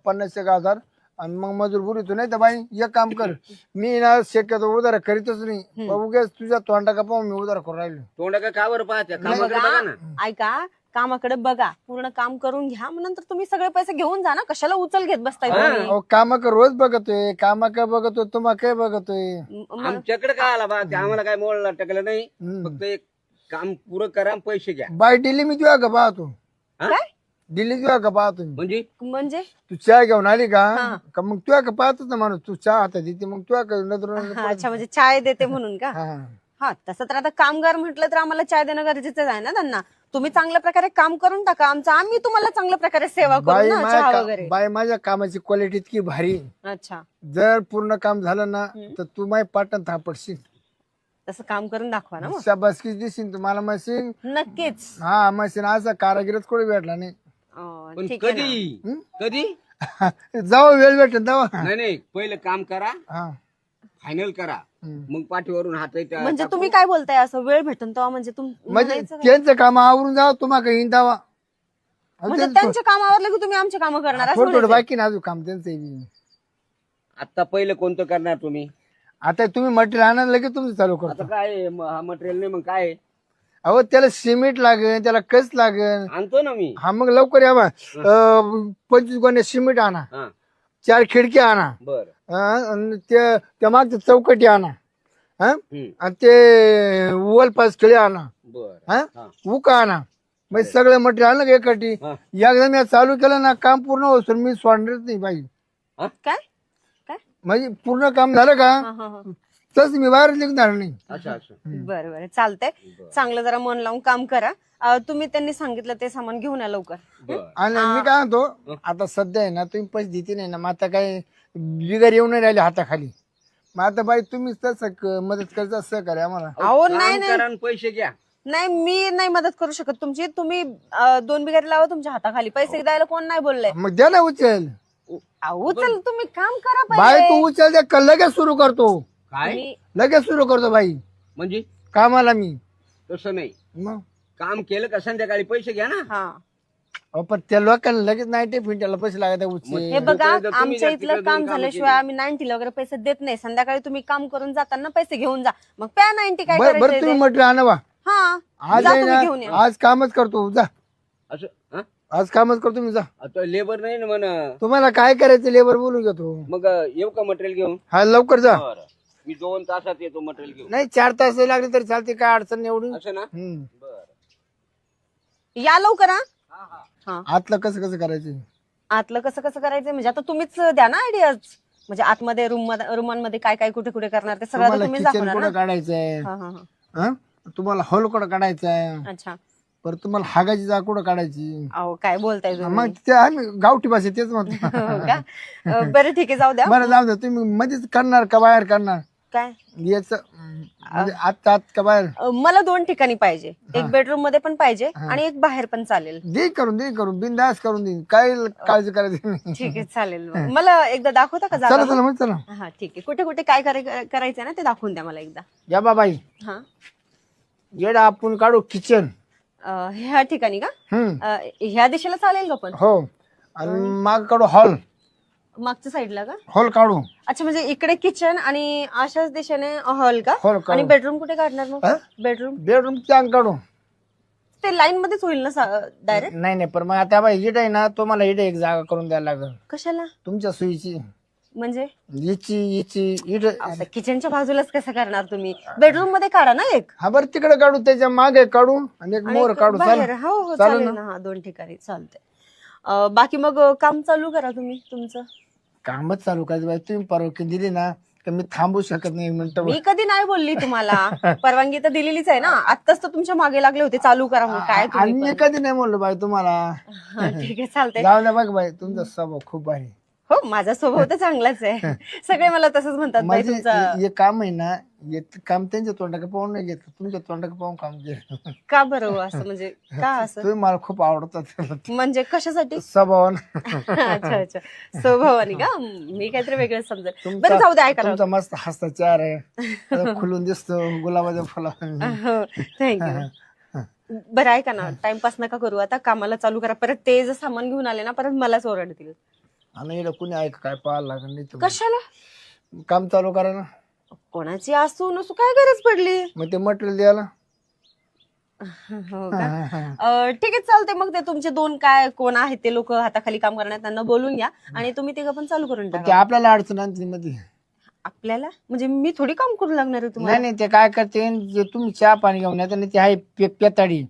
50,000 आणि मग मजूर बुरीतो. नाही तर बाई एक काम कर, मी ना शक्यतो उधार करीतच नाही. उगाच तुझ्या तोंडा का पाहून मी उधार करून राहिलो. तोंड का वर पाहत्या, कामाकडे बघा ना. ऐका, कामाकडे बघा, पूर्ण काम करून घ्या, मग नंतर तुम्ही सगळे पैसे घेऊन जा ना. कशाला उचल घेत बसताय तुम्ही? अहो कामा का रोज बघतोय, कामा काय बघतोय, तुम्हा काय बघतोय? आमच्याकडे काय आला बा, ते आम्हाला काय मोडला टाकलं नाही. फक्त एक काम पुरं करा आणि पैसे घ्या. बाय दिल्ली मी तुझ्या का पाहतो, काय दिल्ली तुझ्या का पाहतो मी. म्हणजे तू चहा घेऊन आली का मग तुझ्या का पाहतोच ना माणूस. तू चहा हातात देते मग तुझ्या का नजर. अच्छा, म्हणजे चाय देते म्हणून का? हा, तसं तर आता कामगार म्हटलं तर आम्हाला चाय देणं गरजेचं आहे ना त्यांना. तुम्ही चांगल्या प्रकारे काम करून टाका आमचं, आम्ही तुम्हाला चांगल्या प्रकारे सेवा करू ना, चहा वगैरे. बाय माझ्या कामाची क्वालिटी इतकी भारी, अच्छा, जर पूर्ण काम झालं ना तर तू माझी पाटण थापडशील. तसं काम करून दाखवा ना मग. शाबासकी दिशील तुम्हाला मशीन. नक्कीच. हा मशीन असा कारागीरच कोणी भेटला नाही. पण ठीक आहे ना. कधी कधी जाऊ वेळ भेटेल जाऊ. नाही पहिलं काम करा, हा फायनल करा, मग पाठीवरून हात म्हणजे तुम्ही काय बोलताय, असं वेळ भेटन तेव्हा म्हणजे म्हणजे त्यांचं काम आवरून जावं तुम्हाला काही दावा. म्हणजे त्यांच्या कामावरलं की तुम्ही आमचे काम करणार असं थोडं थोडं म्हणायचं? बाकी ना अजून काम त्यांचं. आता पहिलं कोणतं करणार तुम्ही? आता तुम्ही मटेरियल आणायला लगेच तुमचं चालू करतो. आता काय हा मटेरियल नाही, मग काय अहो त्याला सिमेंट लागेल, त्याला कस लागेल. आणतो ना मी. हा मग लवकर या बा. 25 गोण्या सिमेंट आणा, हा 4 खिडक्या आणा, बर. आणि त्या मागच्या चौकटी आणा, आणि ते वलपास खिळे आणा, बर. उका आणा. म्हणजे सगळं मटेरियल आणलं का एकटी. एकदा मी चालू केलं ना काम पूर्ण होतो मी सोडणारच नाही बाई. काय काय म्हणजे पूर्ण काम झालं का तस मी बाहेर निघणार नाही. अच्छा अच्छा. बरं बरं, चालतंय. चांगलं जरा मन लावून काम करा. तुम्ही त्यांनी सांगितलं ते सामान घेऊन या लवकर. आणि मी काय म्हणतो, आता सध्या आहे ना तुम्ही पैसे देते नाही ना, मग आता काय बिगर येऊन नाही राहिले हाताखाली. मग आता बाई तुम्हीच तसं मदत करता सहकार्य आम्हाला. अहो काम नाही करा आणि पैसे घ्या. नाही, मी नाही मदत करू शकत तुमची. तुम्ही 2 बिगारी लावा तुमच्या हाताखाली. पैसे द्यायला कोण नाही बोललंय. मग द्या ना उचल. चल तुम्ही काम करा बाई पहिले. तू उचल द्या लगेच सुरू करतो. काय लगेच सुरू करतो बाई म्हणजे? कामाला मी. तसं नाही, मग काम केलं का संध्याकाळी पैसे घ्या ना. हा, अहो, पण त्या लोकांना लगेच 90 फिंटाला पैसे लागत हे उचल. बघा, तुम्ही आमच्या जर इथलं तिकडे काम दोन कामं झाल्याशिवाय आम्ही 90 वगैरे पैसे देत नाही. संध्याकाळी तुम्ही काम करून जाताना पैसे घेऊन जा, मग प्या 90 काय बरं करायचंय तुम्ही ते. म्हटलं आणा बा. हा, आज जा आहे तुम्ही घेऊन ना, या. आज कामच करतो जा. असं हा? आज कामच करतो मी जा. आता लेबर नाही ना म्हण. तुम्हाला काय करायचं लेबर बोलून घेतो. मग येऊ का मटेरियल घेऊन? हा लवकर जा. बरं, मी 2 तासात येतो मटेरियल घेऊन. नाही 4 तास लागले तरी चालते, काय अडचण नाही एवढी. असं ना. हम्म. बर. या लवकर. हा, आतलं कसं कसं करायचं. आतलं कसं कसं करायचं म्हणजे आता तुम्हीच द्या ना आयडियाज. म्हणजे आतमध्ये रूमांमध्ये काय काय कुठे कुठे करणार ते सगळं आता तुम्हाला तुम्हीच किचन दाखवणार कुठं ना. काढायचंय, हा हा हा. तुम्हाला हॉल कुठं काढायचंय, अच्छा, परत तुम्हाला हागाची जागा कुठं काढायची. अहो काय बोलताय तुम्ही. मग ते आम्ही गावठी भाषेत तेच म्हणतो. हो का? बरं ठीक आहे, जाऊ द्या. बरं जाऊ द्या. तुम्ही मध्येच करणार का बाहेर करणार काय याच म्हणजे आत आत का बाहेर. मला 2 ठिकाणी पाहिजे. एक बेडरूम मध्ये पण पाहिजे आणि एक बाहेर पण चालेल. दे करून बिंदास करून देईन, काय काळजी करायची नाही. ठीक आहे, चालेल. मला एकदा दाखवता का चला जागा? चला मग चला. हा ठीक आहे. कुठे कुठे काय करायचंय ना ते दाखवून द्या मला एकदा. या बाबाई हा, येडा आपण काढू किचन. ह्या ठिकाणी का? ह्या दिशेला चालेल का पण? हो, आणि माग काढू हॉल. मागच्या साईडला का? हॉल काढू. अच्छा, म्हणजे इकडे किचन आणि अशाच दिशेने हॉल का? हॉल काढू. आणि बेडरूम कुठे काढणार मग? बेडरूम बेडरूम चांग काढू. ते लाईन मध्येच होईल ना डायरेक्ट? नाही नाही, पण मग आता बाई इट आहे ना, तुम्हाला इट एक जागा करून द्यायला लागेल कशाला तुमच्या सोयीची. म्हणजे? हिची इट. किचनच्या बाजूलाच कसं करणार तुम्ही? बेडरूम मध्ये काढा ना एक. हा बरं तिकडे काढू, त्याच्या मागे काढू आणि एक मोर काढू. बाहेर. हो हो, चालेल ना. हा, 2 ठिकाणी चालतंय. बाकी मग काम चालू करा तुम्ही तुमचं. कामच चालू करायचं बाई. तुम्ही परवानगी दिली ना तर मी थांबू शकत नाही मिनिटं. मी कधी नाही बोलली तुम्हाला. परवानगी तर दिलेलीच आहे ना. आत्ताच तर तुमच्या मागे लागले होते चालू करा म्हणून. काय आणि मी कधी नाही म्हणलो बाई तुम्हाला. ठीक आहे, चालतंय. जाऊ द्या बघ बाई, तुमचा स्वभाव खूप भारी. हो, माझा स्वभाव तर चांगलाच आहे. सगळे मला तसंच म्हणतात बाई माझे तुमचा. हे काम आहे ना, हे काम त्यांच्या तोंडाकडे पाहून नाही घेतलं, तुमच्या तोंडाकडे पाहून काम केलं. का बरं हो असं, म्हणजे का असं, तुम्ही मला खूप आवडतात म्हणजे कशासाठी? स्वभावानं. अच्छा अच्छा, स्वभावाने का? मी काहीतरी वेगळं समजेल. बरं जाऊ दे, ऐका ना. तुमचा मस्त हसता चार आहे, आता खुलून दिसतो गुलाबाच्या फुला. हो, थँक्यू. बरं ऐका ना, टाइमपास नका करू, आता कामाला चालू करा. परत ते जर सामान घेऊन आले ना, परत मलाच ओरडतील. आणि इकडे कुणी ऐक काय पाहायला लागलं नाही तर कशाला? काम चालू करा ना, कोणाची असू नसू काय गरज पडली? मग ते मटेरियल द्यायला. हो का? ठीक आहे, चालते. मग ते तुमचे दोन काय कोण आहेत ते लोक हाताखाली काम करण्यात, त्यांना बोलून घ्या आणि तुम्ही तिघं पण चालू करून ते टाका. आपल्याला अडचण आणते मध्ये. आपल्याला म्हणजे मी थोडी काम करू लागणार आहे तुम्हाला. नाही ते काय करते, जे तुम्ही चहा पाणी घेऊन येता ना, ते आहे पेताडी.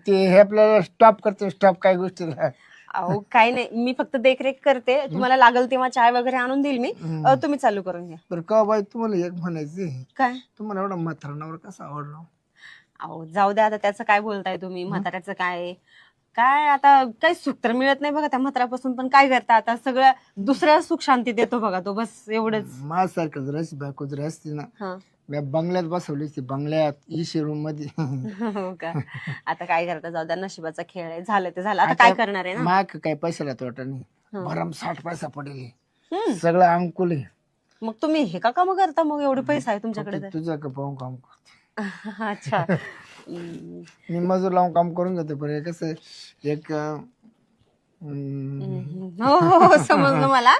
ते हे आपल्याला स्टॉप करते, स्टॉप काय गोष्टीला. अहो काय नाही, मी फक्त देखरेख करते. तुम्हाला लागल तेव्हा चाय वगैरे आणून देईल मी. तुम्ही चालू करून घ्या. बरं का बाई, तुम्हाला एक म्हणायचं, काय? तुम्हाला एवढा म्हातारणावर कसा आवडला? अहो जाऊ द्या, आता त्याचं काय बोलताय तुम्ही? म्हाताऱ्याचं काय काय, आता काही सुख तर मिळत नाही बघा त्या म्हाताऱ्यापासून. पण काय करता आता, सगळं दुसऱ्या सुख शांती देतो बघा तो, बस एवढंच. माझ्यासारखं जर अशी बायको जर असती ना, हा. मी बंगल्यात बसवली असती, बंगल्यात इशी रूम मध्ये. हो का? आता काय करता, जाऊ द्या, नशिबाचा खेळ आहे. झालं ते झालं, आता काय करणार आहे ना. माग काय पैशाला तोटा नाही, भरम 60 पैसा पडेल, सगळं अंकुल आहे. मग तुम्ही हे का काम करता मग, एवढे पैसा आहे तुमच्याकडे तर? तुझं का पाहून काम करते, अच्छा. मी मजूर लावून काम करून घेतो. पण हे कसं एक हो हो, समजलं मला.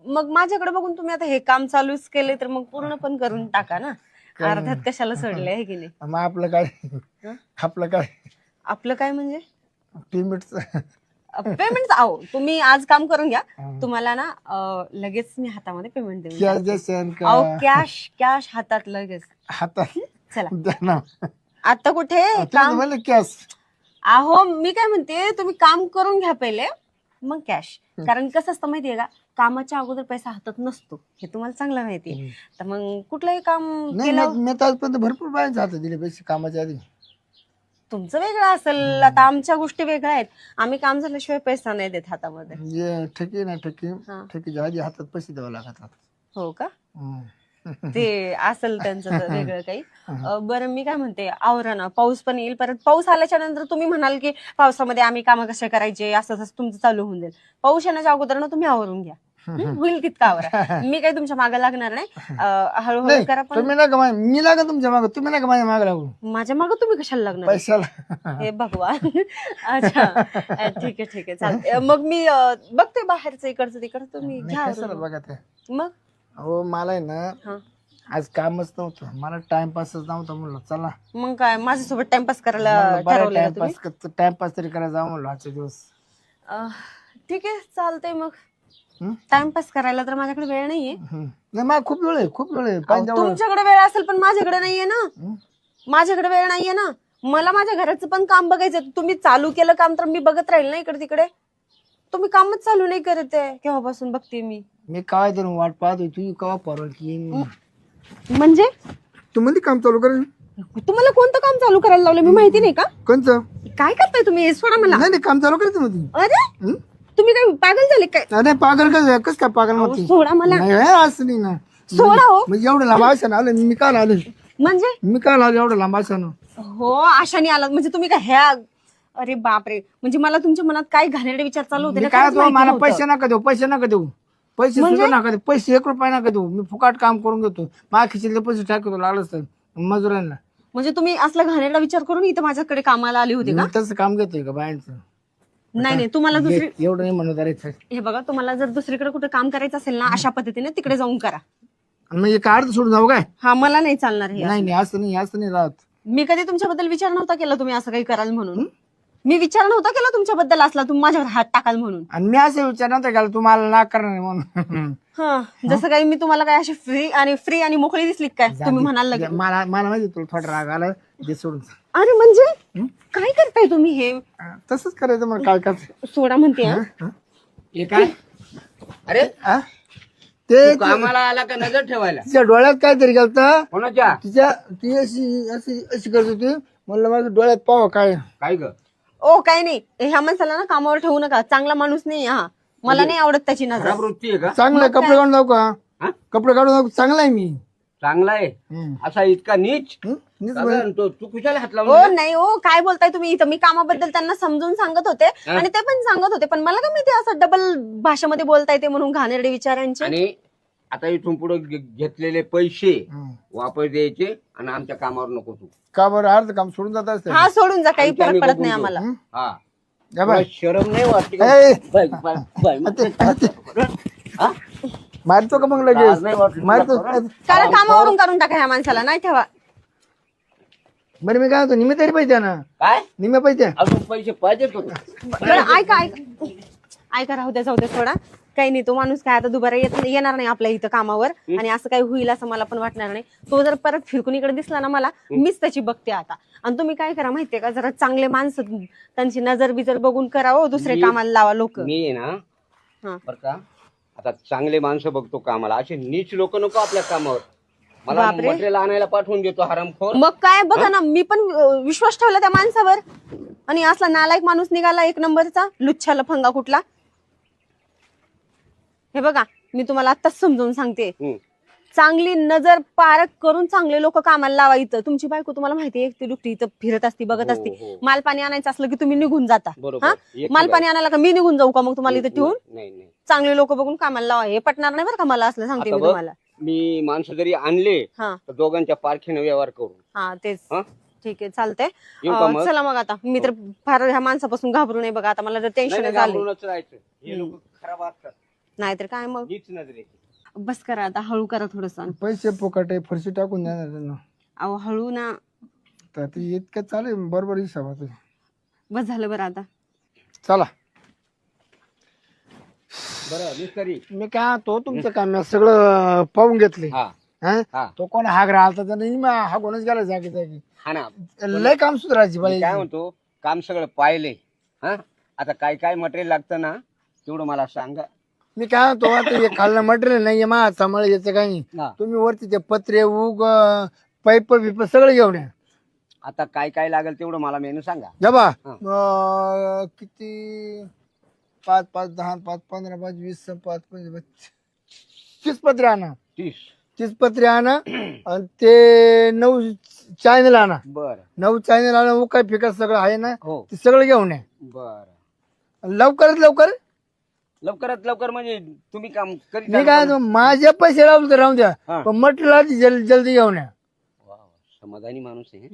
मग माझ्याकडे बघून तुम्ही आता हे काम चालूच केले, तर मग पूर्ण पण करून टाका ना. अर्ध्यात कशाला सोडले, आहे की नाही? मग आपलं काय, आपलं काय आपलं काय म्हणजे? पेमेंटचं. पेमेंट आहो, तुम्ही आज काम करून घ्या, तुम्हाला ना लगेच मी हातामध्ये पेमेंट देऊन कॅश टाकते. देसन अहो का कॅश कॅश हातात लगेच. हातात चला, द्या ना. आता कुठे काम? तुम्ही कॅश. अहो मी काय म्हणते, तुम्ही काम करून घ्या पहिले, मग कॅश. कारण कसं असतं माहितीये का, कामाच्या अगोदर पैसा हातात नसतो, हे तुम्हाला चांगलं माहितीये. तर मग कुठलंही काम नाही केलं, मी तर आजपर्यंत भरपूर बायांच्या हातात दिले पैसे कामाच्या आधी. तुमचं वेगळं असेल, आता आमच्या गोष्टी वेगळ्या आहेत. आम्ही काम झाल्याशिवाय पैसा नाही देत हातामध्ये. जे ठेकी ना ठेकी, हा. ठेकीच्या आधी हातात पैसे द्यावे लागतात. हो का? ते असेल त्यांचं तर वेगळं काही. बरं मी काय म्हणते, आवरा ना, पाऊस पण येईल. परत पाऊस आल्याच्या नंतर तुम्ही म्हणाल की पावसामध्ये आम्ही कामं कसे करायचे, असं तसं तुमचं चालू होऊन जाईल. पाऊस येण्याच्या अगोदर ना तुम्ही आवरून घ्या. होईल तितका आवरा, मी काही तुमच्या मागे लागणार नाही. हळूहळू करा. पण तुम्ही नका मी लागा तुमच्या मागं, तुम्ही नका माझ्या मागं लागू माझ्या मागे तुम्ही कशाला लागणार? पैशाला. हे भगवान. अच्छा, ठीक आहे ठीक आहे, चालते. मग मी बघते बाहेरचं, इकडचं तिकडचं, तुम्ही घ्या कशाला आवरून. बघा ते. मग हो मला आहे ना, हा. आज कामच नव्हतं, मला टाइमपासच नव्हता. म्हणलं चला मग काय, माझ्यासोबत टाइमपास करायला ठरवलं तुम्ही? टाइमपास तरी करायला जाऊ म्हणलं आजचे दिवस. ठीक आहे, चालतंय. मग हं? टाइमपास करायला तर माझ्याकडे वेळ नाहीये. नाही मला खूप वेळ आहे, खूप वेळ आहे. अहो, तुमच्याकडे वेळ असेल पण माझ्याकडे नाहीये ना. माझ्याकडे वेळ नाहीये ना. मला माझ्या घराचं पण काम बघायचं. तुम्ही चालू केलं काम तर मी बघत राहील ना इकडे तिकडे. तुम्ही कामच चालू नाही करत आहे, केव्हापासून बघते मी काय धरून वाट पाहतोय, तू केव्हा परवानगी येईन. म्हणजे तू म्हणजे काम चालू कर. तुम्हाला कोणतं काम चालू करायला लावलं मी माहिती नाही का? कोणचं? काय करताय तुम्ही? सोडा मला. नाही काम चालू करायचं मध्ये. अरे तुम्ही काय पागल झाले काय? अरे पागल कस काय पागल अहो, मध्ये? सोडा मला. नाही असं नाही ना. सोडा हो. म्हणजे एवढं लांब आशानं आलं मी काल आलो. म्हणजे मी काल आलो एवढं लांब आशानं. हो, आशाने आलात म्हणजे तुम्ही काय ह्या, अरे बापरे, म्हणजे मला तुमच्या मनात काय घाणेरडे विचार चालू होते ना, काय काहीच तो माहिती मला नव्हतं. पैसे नका देऊ, पैसे नका देऊ, पैसे सुद्धा नका देऊ, पैसे 1 रुपया नका देऊ. मी फुकाट काम करून घेतो, माझ्या खिचले पैसे टाकतो लागलंच तर मजुरांना. म्हणजे तुम्ही असला घाणेरडा विचार करून इथं माझ्याकडे कामाला आले होते का? मी तसं काम घेतोय का बायांचं? नाही नाही, तुम्हाला दुसरी, एवढं नाही म्हणत. अरे हे बघा, तुम्हाला जर दुसरीकडे कुठे काम करायचं असेल ना, अशा पद्धतीने तिकडे जाऊन करा. म्हणजे काय अर्ध सोडून जाऊ काय? हा, मला नाही चालणार हे. नाही नाही असं नाही राहत. मी कधी तुमच्याबद्दल विचार नव्हता केला तुम्ही असं काही कराल म्हणून. मी विचार नव्हता केला तुमच्याबद्दल असला तुम्ही माझ्यावर हात टाकाल म्हणून. आणि मी असं विचार नव्हता केला तुम्हाला ना करणार म्हणून. हा, जसं काही मी तुम्हाला काय अशी फ्री आणि मोकळी दिसली काय तुम्ही म्हणाल लगेच? मला माहिती तुला थोडा राग आला ते सोडून. अरे म्हणजे काय करताय तुम्ही हे? तसंच करायचं मग काय करायचं. सोडा म्हणते हा. हे काय? अरे हा? ते कामाला आला का नजर ठेवायला? तिच्या डोळ्यात काहीतरी गेलतं. कोणाच्या? ती अशी करत होती. म्हणलं माझ्या डोळ्यात पाहावं काय. काय ग? ओ काय नाही, ह्या माणसाला ना कामावर ठेवू नका, चांगला माणूस नाही हा. मला नाही आवडत त्याची नजर. खराब वृत्ती आहे का? चांगलं कपडे काढून जाऊ का? हा? कपडे काढून जाऊ, चांगला आहे मी. चांगला आहे असा इतका नीच? नीच साधारण तू कुशाला हात हो लावून नाही हो, काय बोलताय तुम्ही इथं? मी कामाबद्दल त्यांना समजून सांगत होते आणि ते पण सांगत होते, पण मला का माहिती असं डबल भाषेमध्ये बोलताय ते म्हणून घाणेरडे विचारांचे. आणि आता इथून पुढे घेतलेले पैसे वापस द्यायचे आणि आमच्या कामावर नको तू. का बरं? अर्ध काम सोडून जात असते. हा सोडून जा, काही आमच्या फरक आम्ही पडत बघून नाही घेऊ. आम्हाला. हा या बाय. तुला शरम नाही वाटते का? ए, बाय, बाय, बाय, बाय. हा? मारतो का मग लाज लगेच? नाही वाटली तुला मारतो. खरं? कारण कामावरून काढून टाका ह्या माणसाला, नाही ठेवा. बरं मी काय होतो, निम्मे तरी पाहिजे ना. काय निम्मे पाहिजे. अजून पैसे पाहिजे तुला? बरं ऐका ऐका ऐका, राहू द्या, जाऊ दे थोडा. काही नाही, तो माणूस काय आता दुबारा येणार नाही आपल्या इथं कामावर, आणि असं काही होईल असं मला पण वाटणार नाही. तो जर परत फिरकून इकडे दिसला ना मला, मीच त्याची बघते आता. आणि तुम्ही काय करा माहितीये का, जरा चांगले माणसं त्यांची नजर बिजर बघून करावं, दुसरे कामाला लावा लोक. मी आहे ना हा. बर का, आता चांगले माणसं बघतो कामाला, असे नीच लोक नको आपल्या कामावर. मला बापरे. मटेरियल आणायला पाठवून देतो हरामखोर. मग काय बघा ना, मी पण विश्वास ठेवला त्या माणसावर, आणि असला नालायक माणूस निघाला एक नंबरचा, लुच्छा लफंगा कुठला. हे बघा, मी तुम्हाला आत्ताच समजावून सांगते, चांगली नजर पारख करून चांगले लोक कामाला लावा. इथं तुमची बायको तुम्हाला माहिती आहे, एकटी दुकटी इथं फिरत असती, बघत हो, असती. हो. माल पाणी आणायचं असलं की तुम्ही निघून जाता. बरोबर. हा, एकटी माल पाणी आणायला का मी निघून जाऊ का मग तुम्हाला इथं ठेवून? नाही नाही. चांगले लोक बघून कामाला लावा. हे पटणार नाही बरं का मला, असलं सांगते आता मी बघ, तुम्हाला. मी माणसं जरी आणले हा तर दोघांच्या पारखीने व्यवहार करू. हा तेच. हा? ठीक आहे, चालतंय. येऊ का मग? चला मग आता. मी तर फार ह्या माणसापासून घाबरू नये बघा, आता मला तर नाही, टेन्शन नाही, झालं. घाबरूनच राहायचं. हे लोक खराब असतात, नाहीतर काय मग. नीच नजरेची. बस करा आता, हळू करा थोडस. पैसे पोकट आहे, फरशी टाकून देणार त्यांना. अहो हळू ना. तर ते इतकं चालेल, बरोबर हिसाबात. बस झालं बरं आता. चला. बरं मिस्त्री. मी काय तो तुमचं काम सगळं पाहून घेतले. हा हा? हा तो कोण हाग राहिला तर नाही, हागूनच गेला जागी जागी. हा ना. लय काम सुधारायची मी बाई. काय म्हणतो, काम सगळं पाहिले. हा, आता काय काय मटेरियल लागतं ना, तेवढं मला सांगा. मी काय म्हणतो, आता हे खाल्लं मटेरियल नाहीये मा सांभाळ याचं काही नाही. हा. तुम्ही वरती ते पत्रे उग पाईप बिप सगळं घेऊन या. आता काय काय लागेल तेवढं मला मेनू सांगा. जबा हा. किती 5 5 10 5 15 5 20 5 25 30 पत्रे आणा. 30 पत्रे आणा आणि ते 9 चॅनल आणा. बर 9 चॅनल आणा. काय फिकत सगळं आहे ना, हो. ते सगळं घेऊन या. बर लवकरात लवकर. लवकरात लवकर म्हणजे तुम्ही काम करीत मी काय म्हणतो, माझे पैसे राहू तर राहून द्या, हा. पण मटेरियल जल्दी घेऊन या. वा, समाधानी माणूस आहे.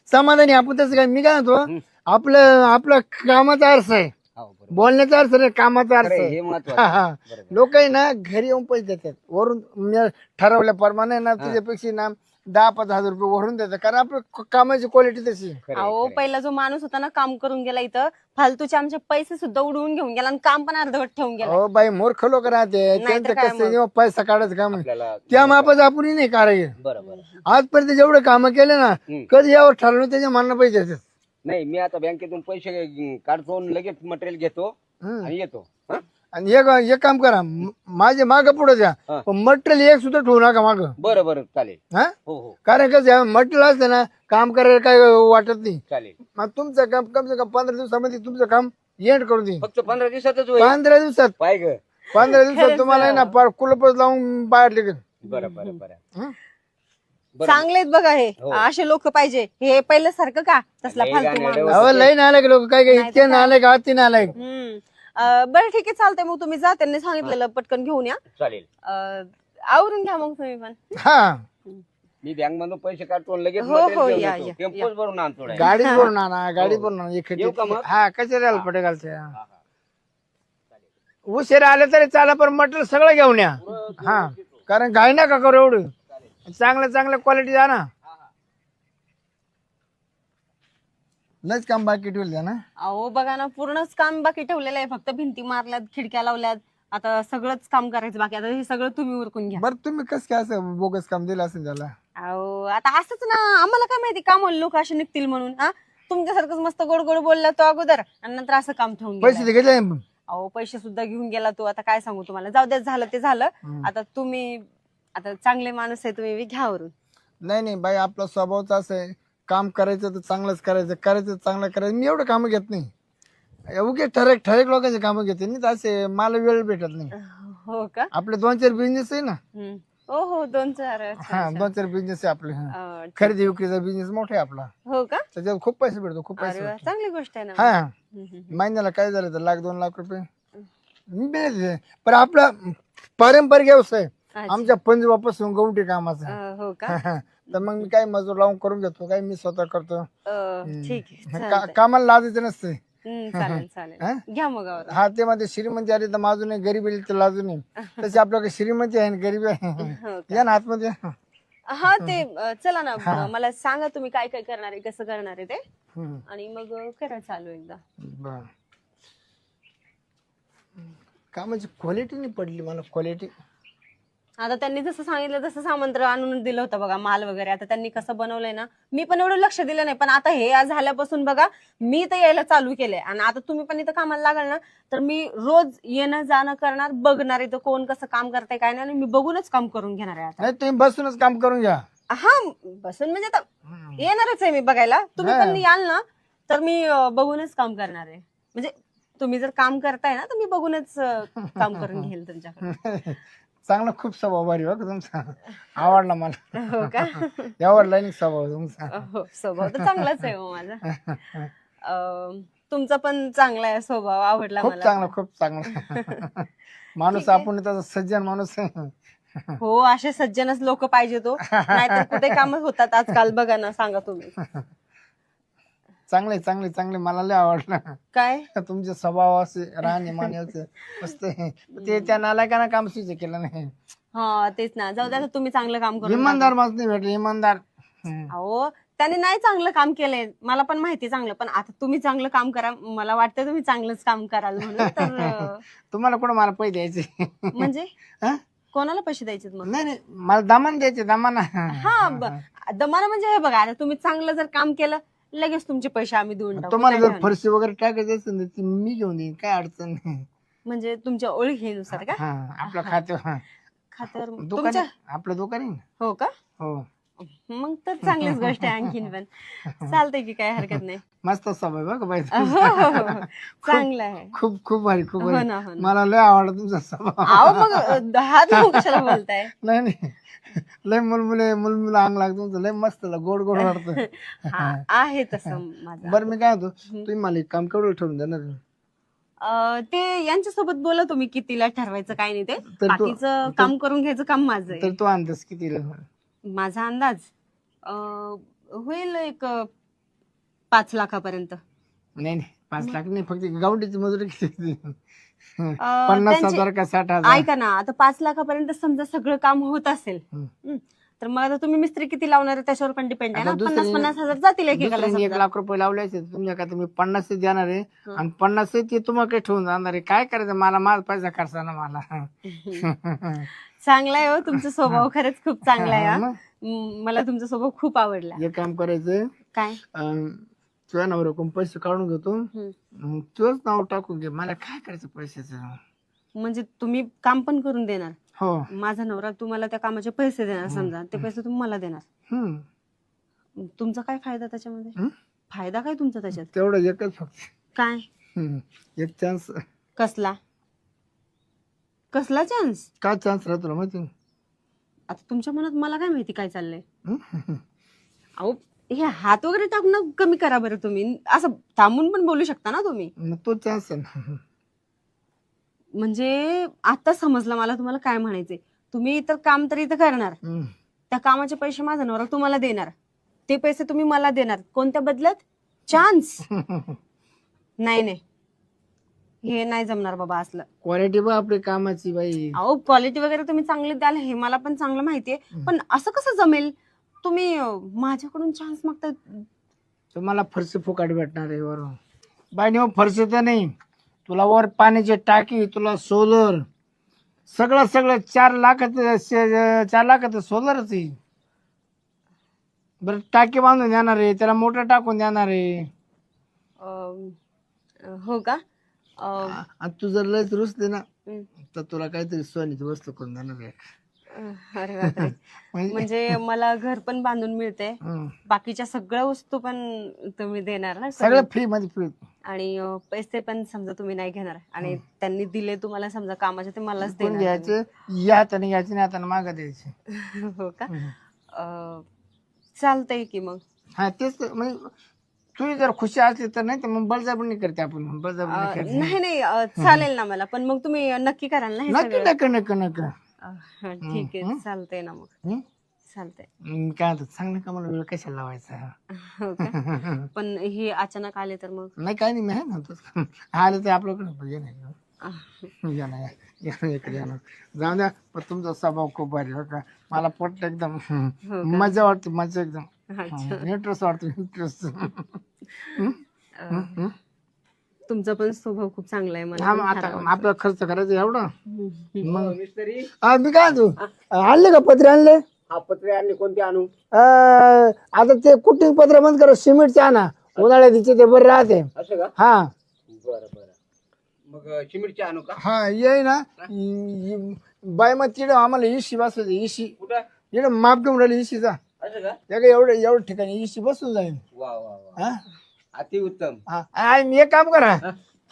समाधानी आपण तसं काय. मी काय म्हणतो, आपलं कामाचा अर्थ आहे, हो, बरोबर. बोलण्याचा अर्थ नाही, कामाचा अर्थ खरं आहे, आहे. हे महत्वाचं. बरोबर. लोक आहे ना घरी येऊन पैसे देतात वरून. मी ठरवल्याप्रमाणे ना तुझ्यापेक्षा ना 10-5 हजार रुपये वरून देतात, कारण आपलं कामाची क्वालिटी तशी आहे. खरं आहे, अहो खरं आहे. पहिला जो माणूस होता ना, काम करून गेला इथं, फालतूचे आमचे पैसे सुद्धा उडवून घेऊन गेला आणि काम पण अर्धवट ठेवून गेला. हो बाई, मूर्ख लोक राहते, त्यांचं काय कसं जेव्हा पैसा काढायचं काम आहे, आपल्याला त्या मापाचं आपण नाही करायचं. बरोबर. आजपर्यंत जेवढे कामं केले ना, कधी यावर ठरवलं त्याच्या मनाला पैसे देतात. नाही, मी आता बँकेतून पैसे काढतो आणि लगेच मटेरियल घेतो आणि येतो. हा? आणि एक काम करा, माझे माग पुढे द्या, हा. पण मटेरियल एक सुद्धा ठेवू नका माग. बरं बरं चालेल. हा, हो हो कारण कसं मटेरियल असतं ना, काम करायला काय वाटत नाही. चालेल. मग तुमचं काम कम से कम 15 दिवसामध्ये तुमचं काम एंड करून देईन. फक्त 15 दिवसातच होईल. 15 दिवसात पाय ग. 15 दिवसात तुम्हाला आहे ना पार कुलपच लावून बाहेर निघेल. बरं बरं बरं. हं? बरं. चांगलेत बघा हे, हो. असे लोक पाहिजे. हे पहिलं सारखं का तसला लय फालतू गाणेरडे माणूस. अहो लय नालायक लोक, काय काय इतके नालायक आती नालायक. बरं ठीक आहे, चालतंय. मग तुम्ही जा, त्यांनी सांगितलेलं पटकन घेऊन या. चालेल. आवरून घ्या मग तुम्ही पण. हा, मी बँक मधून पैसे काढतो आणि लगेच हो, हो, material या, घेऊन या, येतो. टेम्पोच भरून आणतो direct. गाडीत भरून आणा, गाडीत भरून आणा. येऊ का मग? हा, कसे राहाल पटे घालते. हा, हा. उशीर आले तरी चाला, पण मटेरियल सगळं घेऊन या. हा, कारण घाई नका करू एवढं. चांगल्या क्वालिटी द्या ना. लयच काम बाकी ठेवलं ना. अहो बघा ना, पूर्णच काम बाकी ठेवलेलं आहे. फक्त भिंती मारल्यात, खिडक्या लावल्यात, आता सगळंच काम करायचं बाकी. आता हे सगळं तुम्ही उरकून घ्या. बरं तुम्ही कसं काय असं बोगस काम दिलं असेल त्याला. अहो आता असंच ना, आम्हाला काय माहिती काम लोक असे निघतील म्हणून. हा, तुमच्यासारखंच मस्त गोड गोड बोलला तो अगोदर, आणि नंतर असं काम ठेवून पैसे गेला. ते घेतले नाही. अहो पैसे सुद्धा घेऊन गेला तो. आता काय सांगू तुम्हाला, जाऊ द्या, झालं ते झालं. आता तुम्ही, आता चांगले माणूस आहे तुम्ही, घ्या वरून. नाही बाई, आपला स्वभावच असं आहे, काम करायचं तर चांगलंच करायचं, करायचं चांगलं करायचं. मी एवढं काम घेत नाही. उगे ठराविक ठराविक लोकांचे कामं घेते नाही तर असे मला वेळ भेटत नाही. हो का? आपले 2-4 बिझनेस आहे ना. हम्म. हो हो 2-4. अच्छा, हा अच्छा. 2-4 बिझनेस आहे आपले. अं, खरेदी विक्रीचा बिझनेस मोठा आहे आपला. हो का? त्याच्यात खूप पैसे भेटतो, खूप अरे पैसे वा, भेटतो. चांगली गोष्ट आहे ना. हा हम्म. महिन्याला काय झालं तर 1,00,000-2,00,000 रुपये मिळाले. पण आपला पारंपरिक व्यवसाय अच्छा. आमच्या पंजोबापासून गवटी कामाचा. हो का? तर मग मी काय मजूर लावून करून घेतो, काय मी स्वतः करतो. ठीक आहे, चालतंय. कामाला लाजायचं नसते. चालेल चालेल. हा? घ्या मग आवरा. हा ते मध्ये श्रीमंती आली तर माजू नये, गरीब आली तर लाजू नये. तशी आपल्याकडे श्रीमंती आहे आणि गरीबी आहे. हो का? या ना आतमध्ये. हा ते चला ना, मला सांगा तुम्ही काय काय करणार आहे, कसं करणार आहे ते, हम्म. आणि मग करा चालू एकदा. बर. कामाची क्वालिटी नाही पडली मला, क्वालिटी. आता त्यांनी जसं सांगितलं तसं सामंत्र आणून दिलं होतं बघा, माल वगैरे. आता त्यांनी कसं बनवलंय ना, मी पण एवढं लक्ष दिलं नाही, पण आता हे आज झाल्यापासून बघा मी तर यायला चालू केलंय. आणि आता तुम्ही पण इथं कामाला लागाल ना, तर मी रोज येणं जाणं करणार, बघणार इथं कोण कसं काम करताय काय नाही, आणि मी बघूनच काम करून घेणार आहे आता. नाही तुम्ही बसूनच काम करून घ्या. हा बसून म्हणजे आता येणारच आहे मी बघायला. तुम्ही पण याल ना तर मी बघूनच काम करणार आहे. म्हणजे तुम्ही जर काम करताय ना तर मी बघूनच काम करून घेईल तुमच्याकडे. चांगला खूप स्वभाव भारी हो तुमचा, आवडला मला. हो का? आवडला नाही स्वभाव तुमचा. हो, स्वभाव तर चांगलाच आहे हो माझा. तुमचा पण चांगला आहे स्वभाव, आवडला खूप मला. चांगला, खूप चांगला माणूस. आपण त्याचा सज्जन माणूस आहे. हो, असे सज्जनच लोक पाहिजे तो, नाहीतर कुठे काम होतात आजकाल बघा ना. सांगा तुम्ही. चांगले चांगले चांगले, मला लय आवडलं काय तुमचे स्वभाव असे, राहणे मस्त आहे. ते त्या नालायकांना काम सुचे केलं नाही. हा तेच ना, जाऊ द्या, तुम्ही चांगलं काम करून इमानदार माणूस नाही भेटले, इमानदार. अहो त्याने नाही चांगलं काम केलंय, मला पण माहिती चांगलं. पण आता तुम्ही चांगलं काम करा, मला वाटतं तुम्ही चांगलंच काम कराल म्हणून तर. तुम्हाला कुठं मला पैसे द्यायचे? म्हणजे हा? कोणाला पैसे द्यायचे मग? नाही नाही, मला दमान द्यायचे, दमाना. हा दमाना म्हणजे हे बघा, आता तुम्ही चांगलं जर काम केलं लगेच तुमचे पैसे आम्ही देऊन टाकू. तुम्हाला काय जर ठेवणार? फरशी वगैरे टाकायची असेल तर ती मी घेऊन देईन, काय अडचण नाही. म्हणजे तुमच्या ओळखीनुसार का? हा आपलं खातं. खात्यावर दुकान तुमच्या? आपलं दुकान आहे ना. हो का? हो मग तर चांगलीच गोष्ट आहे आणखीन पण. चालतंय की, काय हरकत नाही. मस्त स्वभाव बघ बाई. हो, हो, हो. चांगलं आहे. खूप खूप भारी, खूप हो भारी. ना, हो ना. मला लय आवडला तुमचा स्वभाव. अहो मग हात घेऊन कशाला बोलताय? नाही नाही, लय मुलमुलं अंग लागतो तुमचं, लय मस्त गोड गोड वाटतं. हा आहे तसं माझं. बरं मी काय होतो, तुम्ही मला एक काम केवढं ठेवून देणार? ते यांच्यासोबत बोला तुम्ही कितीला ठरवायचं काय नाही ते. तर तो- बाकीचं काम करून घ्यायचं काम माझं आहे. तर तो अंदाज किती? माझा अंदाज होईल एक 5 लाखापर्यंत. नाही नाही, 5 लाख नाही, फक्त गावडीची मजुरी किती? त्यांची- 50,000 का 60,000? ऐका ना, आता 5 लाखापर्यंत समजा सगळं काम होत असेल, तर मग आता तुम्ही मिस्त्री किती लावणार आहे त्याच्यावर पण डिपेंड आहे ना. 50-50 हजार जातील एकेकाला. दुसऱ्याने 1,00,000 रुपये लावले असेल तुमच्या का, तुम्ही 50 देणार आहे आणि 50 ते तुम्हाला काही ठेवून जाणार आहे. काय करायचं, मला माझा पैसा खर्चा ना मला. चांगला आहे हो तुमचा स्वभाव, खरंच खूप चांगला आहे. मग? मला तुमचा स्वभाव खूप आवडला. एक काम करायचं, काय? तुझ्या नवऱ्याकडून पैसे काढून घेतो, तुझंच नाव टाकून घे. मला काय करायचं पैशाचं? म्हणजे तुम्ही काम पण करून देणार? हो. माझा नवरा तुम्हाला त्या कामाचे पैसे देणार, समजा ते पैसे तुम्ही मला देणार. तुमचा काय फायदा त्याच्यामध्ये? फायदा काय तुमचा त्याच्यात? तेवढं एकच फक्त. काय? एक चान्स. कसला कसला चान्स? काय चान्स राहतो ना माहिती? आता तुमच्या मनात मला काय माहिती काय चाललंय. अहो हे हात वगैरे टाकणं कमी करा बरं. तुम्ही असं थांबून पण बोलू शकता ना तुम्ही. मग तो चान्स आहे ना. म्हणजे आता समजलं मला तुम्हाला काय म्हणायचंय. तुम्ही इतर काम तर इथं करणार, त्या कामाचे पैसे माझा नवरा तुम्हाला देणार, ते पैसे तुम्ही मला देणार, कोणत्या बदल्यात? चान्स. नाही नाही, हे नाही जमणार बाबा असलं. क्वालिटी बघ आपली कामाची बाई. अहो क्वालिटी वगैरे तुम्ही चांगली द्याल हे मला पण चांगलं माहितीये, पण असं कसं जमेल? तुम्ही माझ्याकडून चान्स मागताय. तुम्हाला फरशी फुकाट भेटणार आहे वरून. बाई हो, फरशी तर नाही, तुला वर पाण्याची टाकी, तुला सोलर, सगळं सगळं 4 लाखाचं सोलरच आहे. बरं टाकी बांधून देणार आहे, त्याला मोटर टाकून देणार आहे. हो का? आणि तू जर लयच रुसते ना तर तुला काहीतरी सोन्याची वस्तू करून देणार आहे. अरे बापरे. म्हणजे मला घर पण बांधून मिळते, बाकीच्या सगळ्या वस्तू पण तुम्ही देणार ना? सगळं फ्री मध्ये फ्री. आणि पैसे पण समजा तुम्ही नाही घेणार आणि त्यांनी दिले तुम्हाला समजा कामाचे ते मलाच कोण देणार घ्यायचे, या हाताने घ्यायचे नाही हाताने मागा द्यायचे. तुम्ही. हो का? चालतंय की मग. हा तेच तर, म्हणजे तुम्ही जर खुशी असली तर, नाही तर मग बळजबरी करते आपण, बळजबरी करते. नाही नाही चालेल ना मला, पण मग तुम्ही नक्की कराल ना हे नक्की सगळं? नक्की नक्की नक्की. ठीक आहे चालतंय ना मग. हं? चालतंय. काय होतं, सांग का मला, वेळ कशाला लावायचा. हो का? पण हे अचानक आले तर मग? नाही काय नाही, मी आहे ना तसं. आलं तर आपल्याकडे ये नाही या ना, या ना इकडे या ना. जाऊ द्या, पण तुमचा स्वभाव खूप भारी बरं का, मला पटलं एकदम. मजा वाटते, मजा एकदम. इंटरेस्ट वाटतो, इंटरेस्ट. तुमचा पण स्वभाव खूप चांगला आहे मला. आता आपला खर्च करायचा एवढा मग. मी काय तू आणले का पत्रे, आणले? पत्रे आणले, कोणते आणू? आता ते कुटिंग पत्र बंद करा, सिमेंटचे आणा, उन्हाळ्यात तिचे ते बरे राहते. असं का? हा बरं बरं. मग सिमेंटचे आणू का? हा ये ना. बाय मग तिकडे आम्हाला इशी बसवायचं, इशी कुठं? इकडे माप घेऊन राहिली इशीचा. असं का? एवढं ठिकाणी इशी बसून जाईल. वा वा वा, हा अति उत्तम. हा, मी एक काम करा,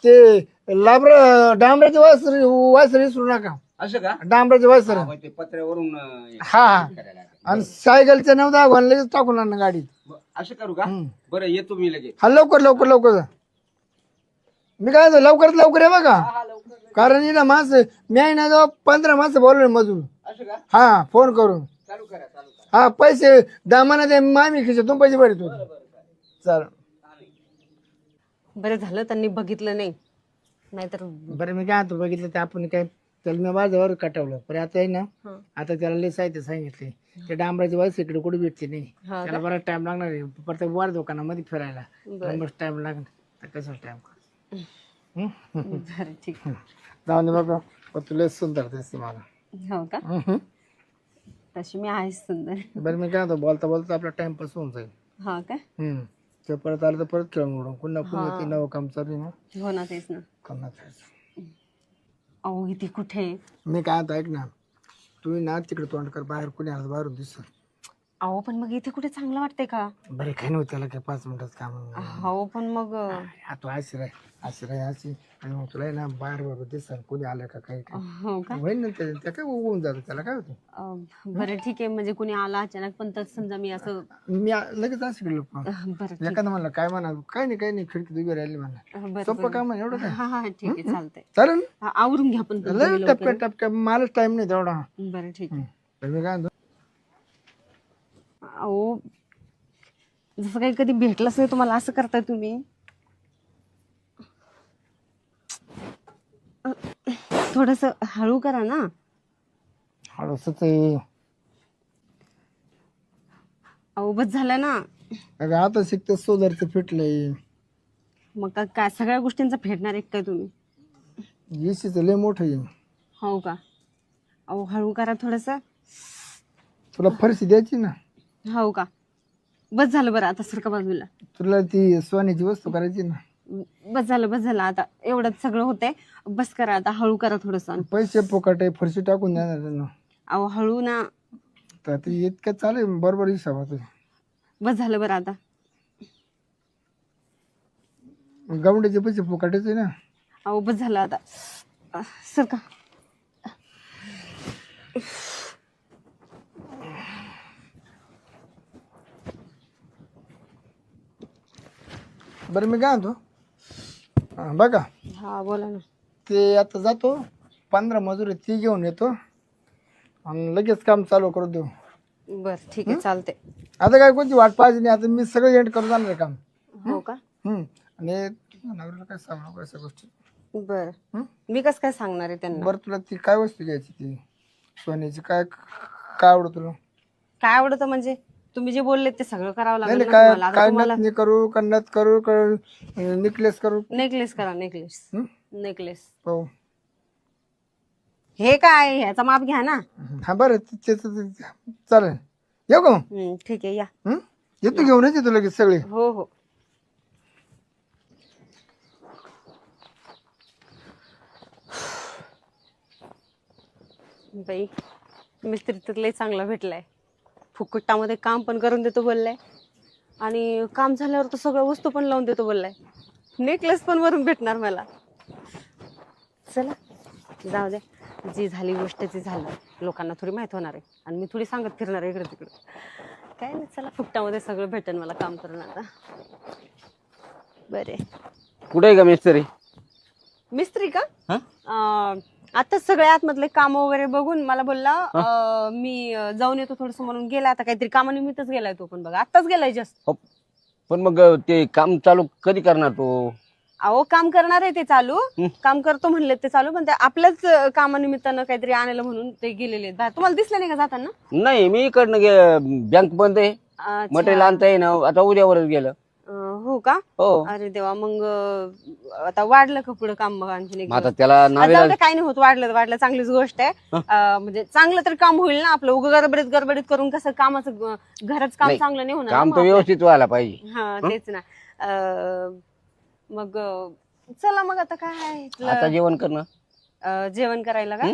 ते डांबराचे वासर विसरू नका. असं का? डांबराचे वासर. मग ते पत्र्यावरून हा करायला लागेल. आणि सायकलचं 9-10 घालून लगेच टाकून आणा गाडीत. असं करू का? बरं येतो मी लगेच. हा लवकर लवकर लवकर जा. मी काय म्हणतो, लवकरात लवकर आहे बघा, कारण ना माणसं मी आहे ना, जवळ 15 माणसं बोलवले मजूर. असं का? हा फोन करून. चालू करा, चालू करा. हा पैसे दामाना दे, मामी खिशातून पैसे भरतो. चाल बरं झालं त्यांनी बघितलं नाही, नाहीतर बरं. मी काय म्हणतो, बघितलं ते आपण काय, त्याला मी माझ्यावर कटवलं, पण आता आहे ना, आता त्याला लय साहित्य सांगितले. ते डांबराची वाईस इकडे कुठे भेटते नाही, त्याला बराच टाइम लागणार आहे. प्रत्येक वार दुकानामध्ये फिरायला बस टाइम लागणार, तर कसं टाइम. बरं ठीक आहे. जाऊन दे बाबा, पण तुला सुंदर दिसते मला. हो का? तशी मी आहेच सुंदर. बरं मी काय म्हणतो, बोलता बोलता आपला टाइमपास होऊन जाईल. हा काय? ते परत आलं तर परत खेळून उडून पुन्हा पुन्हा ते नवं काम चालू आहे ना. हो ना, तेच ना. करणार. अहो इथे कुठे? मी काय म्हणतो, ऐक ना, तू ना तिकडे तोंड कर, बाहेर कोणी आलं बाहेरून दिसत. अहो पण मग इथे कुठे चांगलं वाटतंय का? बरे काही नव्हतं, त्याला काय 5 मिनिटात काम. हो पण मग तू आशिराय अशी, आणि मग तुला ना बाहेर बरोबर दिसत कोणी आलं का काही काय हो का? होईल ना, त्या काय उगवून जातं, त्याला काय होतं. बरं ठीक आहे, म्हणजे कुणी आला अचानक, पण तर समजा मी असं मी लगेच असं गेलो. बरं ठीक. एखादं म्हणलं काय म्हणा, काही नाही खिडकीत उभी राहिली म्हणा, बरं सोपं काम आहे एवढं काय. हा हा ठीक आहे चालतंय. चालेल आवरून घ्या पण तुम्ही लय लवकर. टपक्या मलाच टाइम नाही तेवढा. बरं ठीक आहे. तर मी काय म्हणतो, अहो जसं काही कधी भेटलंच नाही तुम्हाला, असं करताय तुम्ही. थोडस हळू करा ना. हळूसच आहे. अहो बस झालं ना. अगं आता शिकतं सोलरचं फिटलंय. मग काय सगळ्या गोष्टींचा फेडणार एक काय तुम्ही? एसीच लय मोठं आहे. हो का? अहो हळू करा थोडस. तुला फरशी द्यायची ना. हो का? बस झालं. बरं आता सरका बाजूला. तुला ती सोन्याची वस्तू करायची ना. बस झालं आता एवढंच सगळं होतंय. बस करा आता, हळू करा थोडस. पैसे फुकट आहे, फरशी टाकून देणार त्यांना. अहो हळू ना. तर ते इतकं चालेल, बरोबर हिसाब होतो. बस झालं. बरं आता गावंड्याचे पैसे फुकटच आहे ना. अहो बस झालं आता, सरका. बरं मी काय म्हणतो, बघा हा बोला ना. ते आता जातो, 15 मजूर आहे, ती घेऊन येतो आणि लगेच काम चालू करू देऊ. बर ठीक आहे चालते. आता काय कोणती वाट पाहिजे नाही, आता मी सगळं एंड करून जाणार काम. हो का? आणि नवऱ्याला काय सांगू नको अशा गोष्टी. बर मी कसं काय सांगणार आहे त्यांना? बरं तुला ती काय वस्तू घ्यायची, ती सोन्याची, काय काय आवडत तुला? काय आवडतं म्हणजे तुम्ही जे बोलले ते सगळं करावं नाही लागेल काय ना काय तुम्हाला. नथ करू, कन्नत करू, नेकलेस करू. नेकलेस करा, नेकलेस. हो हे काय, ह्याचा माप घ्या ना. हा बरं चालेल, येऊ का? ठीक आहे या. येतो घेऊनच येतो लगेच सगळे. हो हो. बाई मिस्त्री तर लय चांगला भेटलाय. फुकटामध्ये काम पण करून देतो बोललाय, आणि काम झाल्यावर तर सगळ्या वस्तू पण लावून देतो बोललाय. नेकलेस पण वरून भेटणार मला. चला जाऊ दे, जी झाली गोष्ट ती झाली. लोकांना थोडी माहित होणार आहे आणि मी थोडी सांगत फिरणार आहे इकडे तिकडे. काय नाही, चला फुकटामध्ये सगळं भेटेल मला काम करून आता. बरे कुठे आहे का मिस्त्री? मिस्त्री का? हा? आता सगळे आतमधले काम वगैरे बघून मला बोलला मी जाऊन येतो थोडस म्हणून गेला. आता काहीतरी कामानिमित्तच गेलाय तो पण बघा, आताच गेलाय जस्ट. हो. पण मग ते काम चालू कधी करणार तो? अहो काम करणार आहे ते चालू, काम करतो म्हणले ते चालू, पण ते आपल्याच कामानिमित्तानं काहीतरी आणायला म्हणून ते गेलेले आहेत बाहेर. तुम्हाला दिसलं नाही का जाताना? नाही, मी इकडनं बँक बंद आहे, अच्छा. मटेरियल आणता येईना, आता उद्यावरच गेलं. हो का? हो. अरे देवा, मग आता वाढलं का पुढे काम मग आणखीन एक मग आता दिवस? त्याला जाऊ नावे दे, काही नाही होत. वाढलं चांगलीच गोष्ट आहे. म्हणजे चांगलं तर काम होईल ना आपलं. उगा गडबडीत करून कसं कामाचं घराचं काम नाही, चांगलं नाही होणार काम ना तर मग व्यवस्थित व्हायला पाहिजे. हा तेच ना. मग चला मग आता काय आहे आता इथलं, जेवण करणं. जेवण करायला का?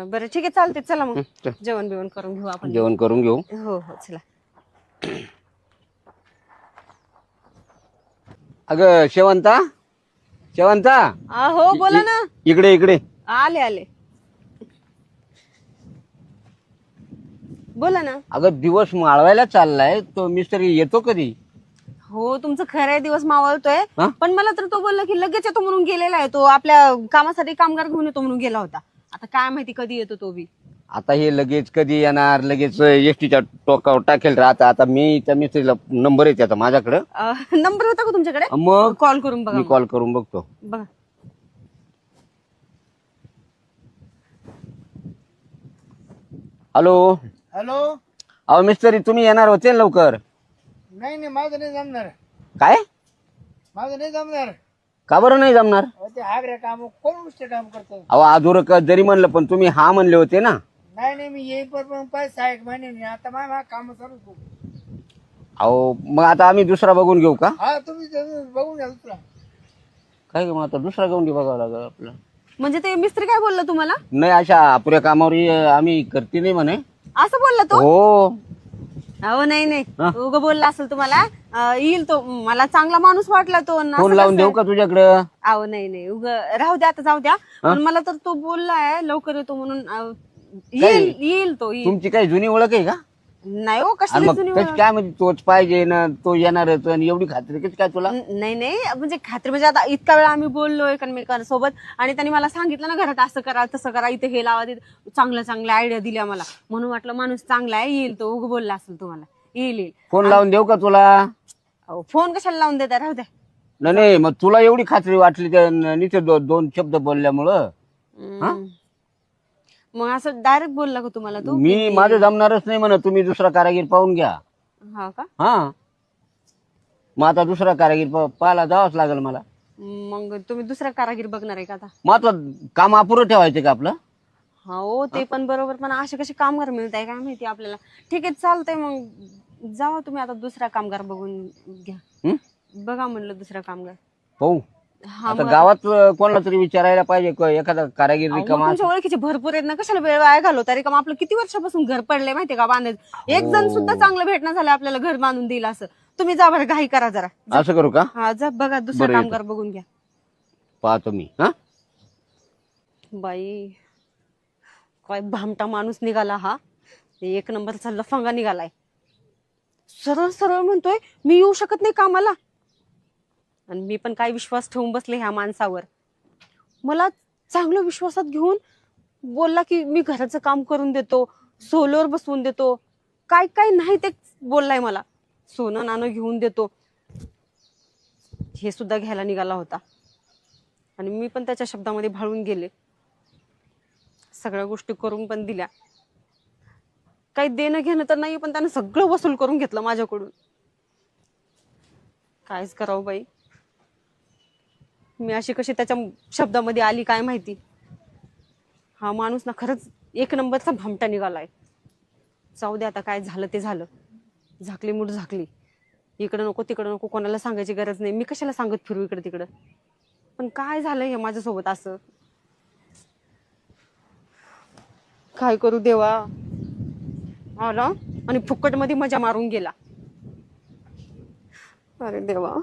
बरं ठीक आहे, चालते. चला मग चल, जेवण बिवण करून घेऊ आपण. जेवण करून घेऊ. हो हो चला. अगं शेवंता, हो बोला ना. इकडे आले बोला ना. अगं दिवस माळवायला चाललाय, तो मिस्त्री येतो कधी? हो तुमचं खरं आहे, दिवस मावळतोय. हा? पण मला तर तो बोलला की लगेच येतो म्हणून गेलेला आहे. तो आपल्या कामासाठी कामगार घेऊन येतो म्हणून गेला होता. आता काय माहिती कधी येतो तो बी. आता हे लगेच कधी येणार? लगेच एसटीच्या टोकावर टाकेल राहता. आता मी त्या मिस्त्रीला नंबर आहे त्याचा माझ्याकडं. नंबर होता का तुमच्याकडे? मग कॉल करून बघा. मी कॉल करून बघतो. बघा. हॅलो. अहो मिस्त्री, तुम्ही येणार होते ना लवकर? नाही माझं नाही जमणार. काय? माझं नाही जमणार. का बरं नाही जमणार? ते हागऱ्या काम कोण गोष्ट काम करतो. अहो आजूर जरी म्हणलं पण तुम्ही हा म्हणले होते ना. नाही मी येई पण पैसा एक महिने नाही. आता माझ्या काम चालू. अहो मग आता आम्ही दुसरा बघून घेऊ का? हा तुम्ही बघून घ्या दुसरा. काय मग आता दुसरा घेऊन घेऊ बघावं लागेल आपलं. म्हणजे ते मिस्त्री काय बोलला तुम्हाला? नाही, अशा अपुऱ्या कामावर आम्ही करते नाही म्हणे. असं बोलला तो? हो. अहो नाही उग बोलला असेल तुम्हाला. येईल तो. मला चांगला माणूस वाटला तो. फोन लावून देऊ का तुझ्याकडं? अहो नाही उग राहू द्या, आता जाऊ द्या. पण मला तर तो बोललाय लवकर येतो म्हणून. येईल तो. तुमची काही जुनी ओळख आहे का? नाही हो, आणि कसली मग जुनी कशी काय म्हणजे तोच पाहिजे ना, तो येणारच आणि एवढी खात्री कशी काय तुला? नाही म्हणजे खात्री म्हणजे आता इतका वेळ आम्ही बोललोय एकमेकांसोबत आणि त्यांनी मला सांगितलं ना घरात असं करा तसं करा, इथे हे लावा, चांगल्या आयडिया दिल्या मला. म्हणून वाटलं माणूस चांगला आहे, येईल तो. उग बोलला असेल तुम्हाला. येईल. फोन लावून देऊ का तुला? फोन कशाला लावून देता, राहू द्या. नाही मग तुला एवढी खात्री वाटली त्या नीचे दोन शब्द बोलल्यामुळं? मग असं डायरेक्ट बोलला का तुम्हाला तो? मी माझं जमणारच नाही म्हणत, तुम्ही दुसरा कारागीर पाहून घ्या. हा का? हा, मग आता दुसरा कारागीर पाहायला जावंच लागेल मला. मग तुम्ही दुसरा कारागीर बघणार आहे का आता? मग आता काम अपुरं ठेवायचं का आपलं? हो ते पण बरोबर, पण असे कसे कामगार मिळत आहे काय माहिती आपल्याला. ठीक आहे चालतंय, मग जावा तुम्ही आता दुसरा कामगार बघून घ्या. बघा म्हणलं दुसरा कामगार पाहू. हा आता गावात कोणाला तरी विचारायला पाहिजे एखादा कारागीर रिकामा. तुमच्या ओळखीचे भरपूर आहेत ना, कशाला वेळ वाया घालवता? रिकामा आपलं किती वर्षापासून घर पडलंय माहितीये का बांधायचं. एक जण सुद्धा चांगलं भेटणं झालं आपल्याला घर बांधून देईल असं. तुम्ही जा बरं, घाई करा जरा. असं करू का? हा जा बघा दुसरा बरं, कामगार बघून घ्या. पाहतो मी. हा बाई काय भामटा माणूस निघाला हा. एक नंबरचा लफंगा निघालाय. सरळ म्हणतोय मी येऊ शकत नाही कामाला. आणि मी पण काय विश्वास ठेवून बसले ह्या माणसावर. मला चांगलं विश्वासात घेऊन बोलला की मी घराचं काम करून देतो, सोलर बसवून देतो, काय काय नाही ते बोललाय मला. सोनं नाणं घेऊन देतो हे सुद्धा घ्यायला निघाला होता. आणि मी पण त्याच्या शब्दामध्ये भाळून गेले. सगळ्या गोष्टी करून पण दिल्या. काही देणं घेणं तर नाही, पण त्यानं सगळं वसूल करून घेतलं माझ्याकडून. कायच करावं बाई, मी अशी कशी त्याच्या शब्दामध्ये आली काय माहिती. हा माणूस ना खरंच एक नंबरचा भामटा निघालाय. जाऊ दे आता, काय झालं ते झालं. झाकली मूठ झाकली. इकडं नको तिकडं नको, कोणाला सांगायची गरज नाही. मी कशाला सांगत फिरू इकडं तिकडं. पण काय झालं हे माझ्यासोबत असं. काय करू देवा. आला आणि फुकट मध्ये मजा मारून गेला. अरे देवा.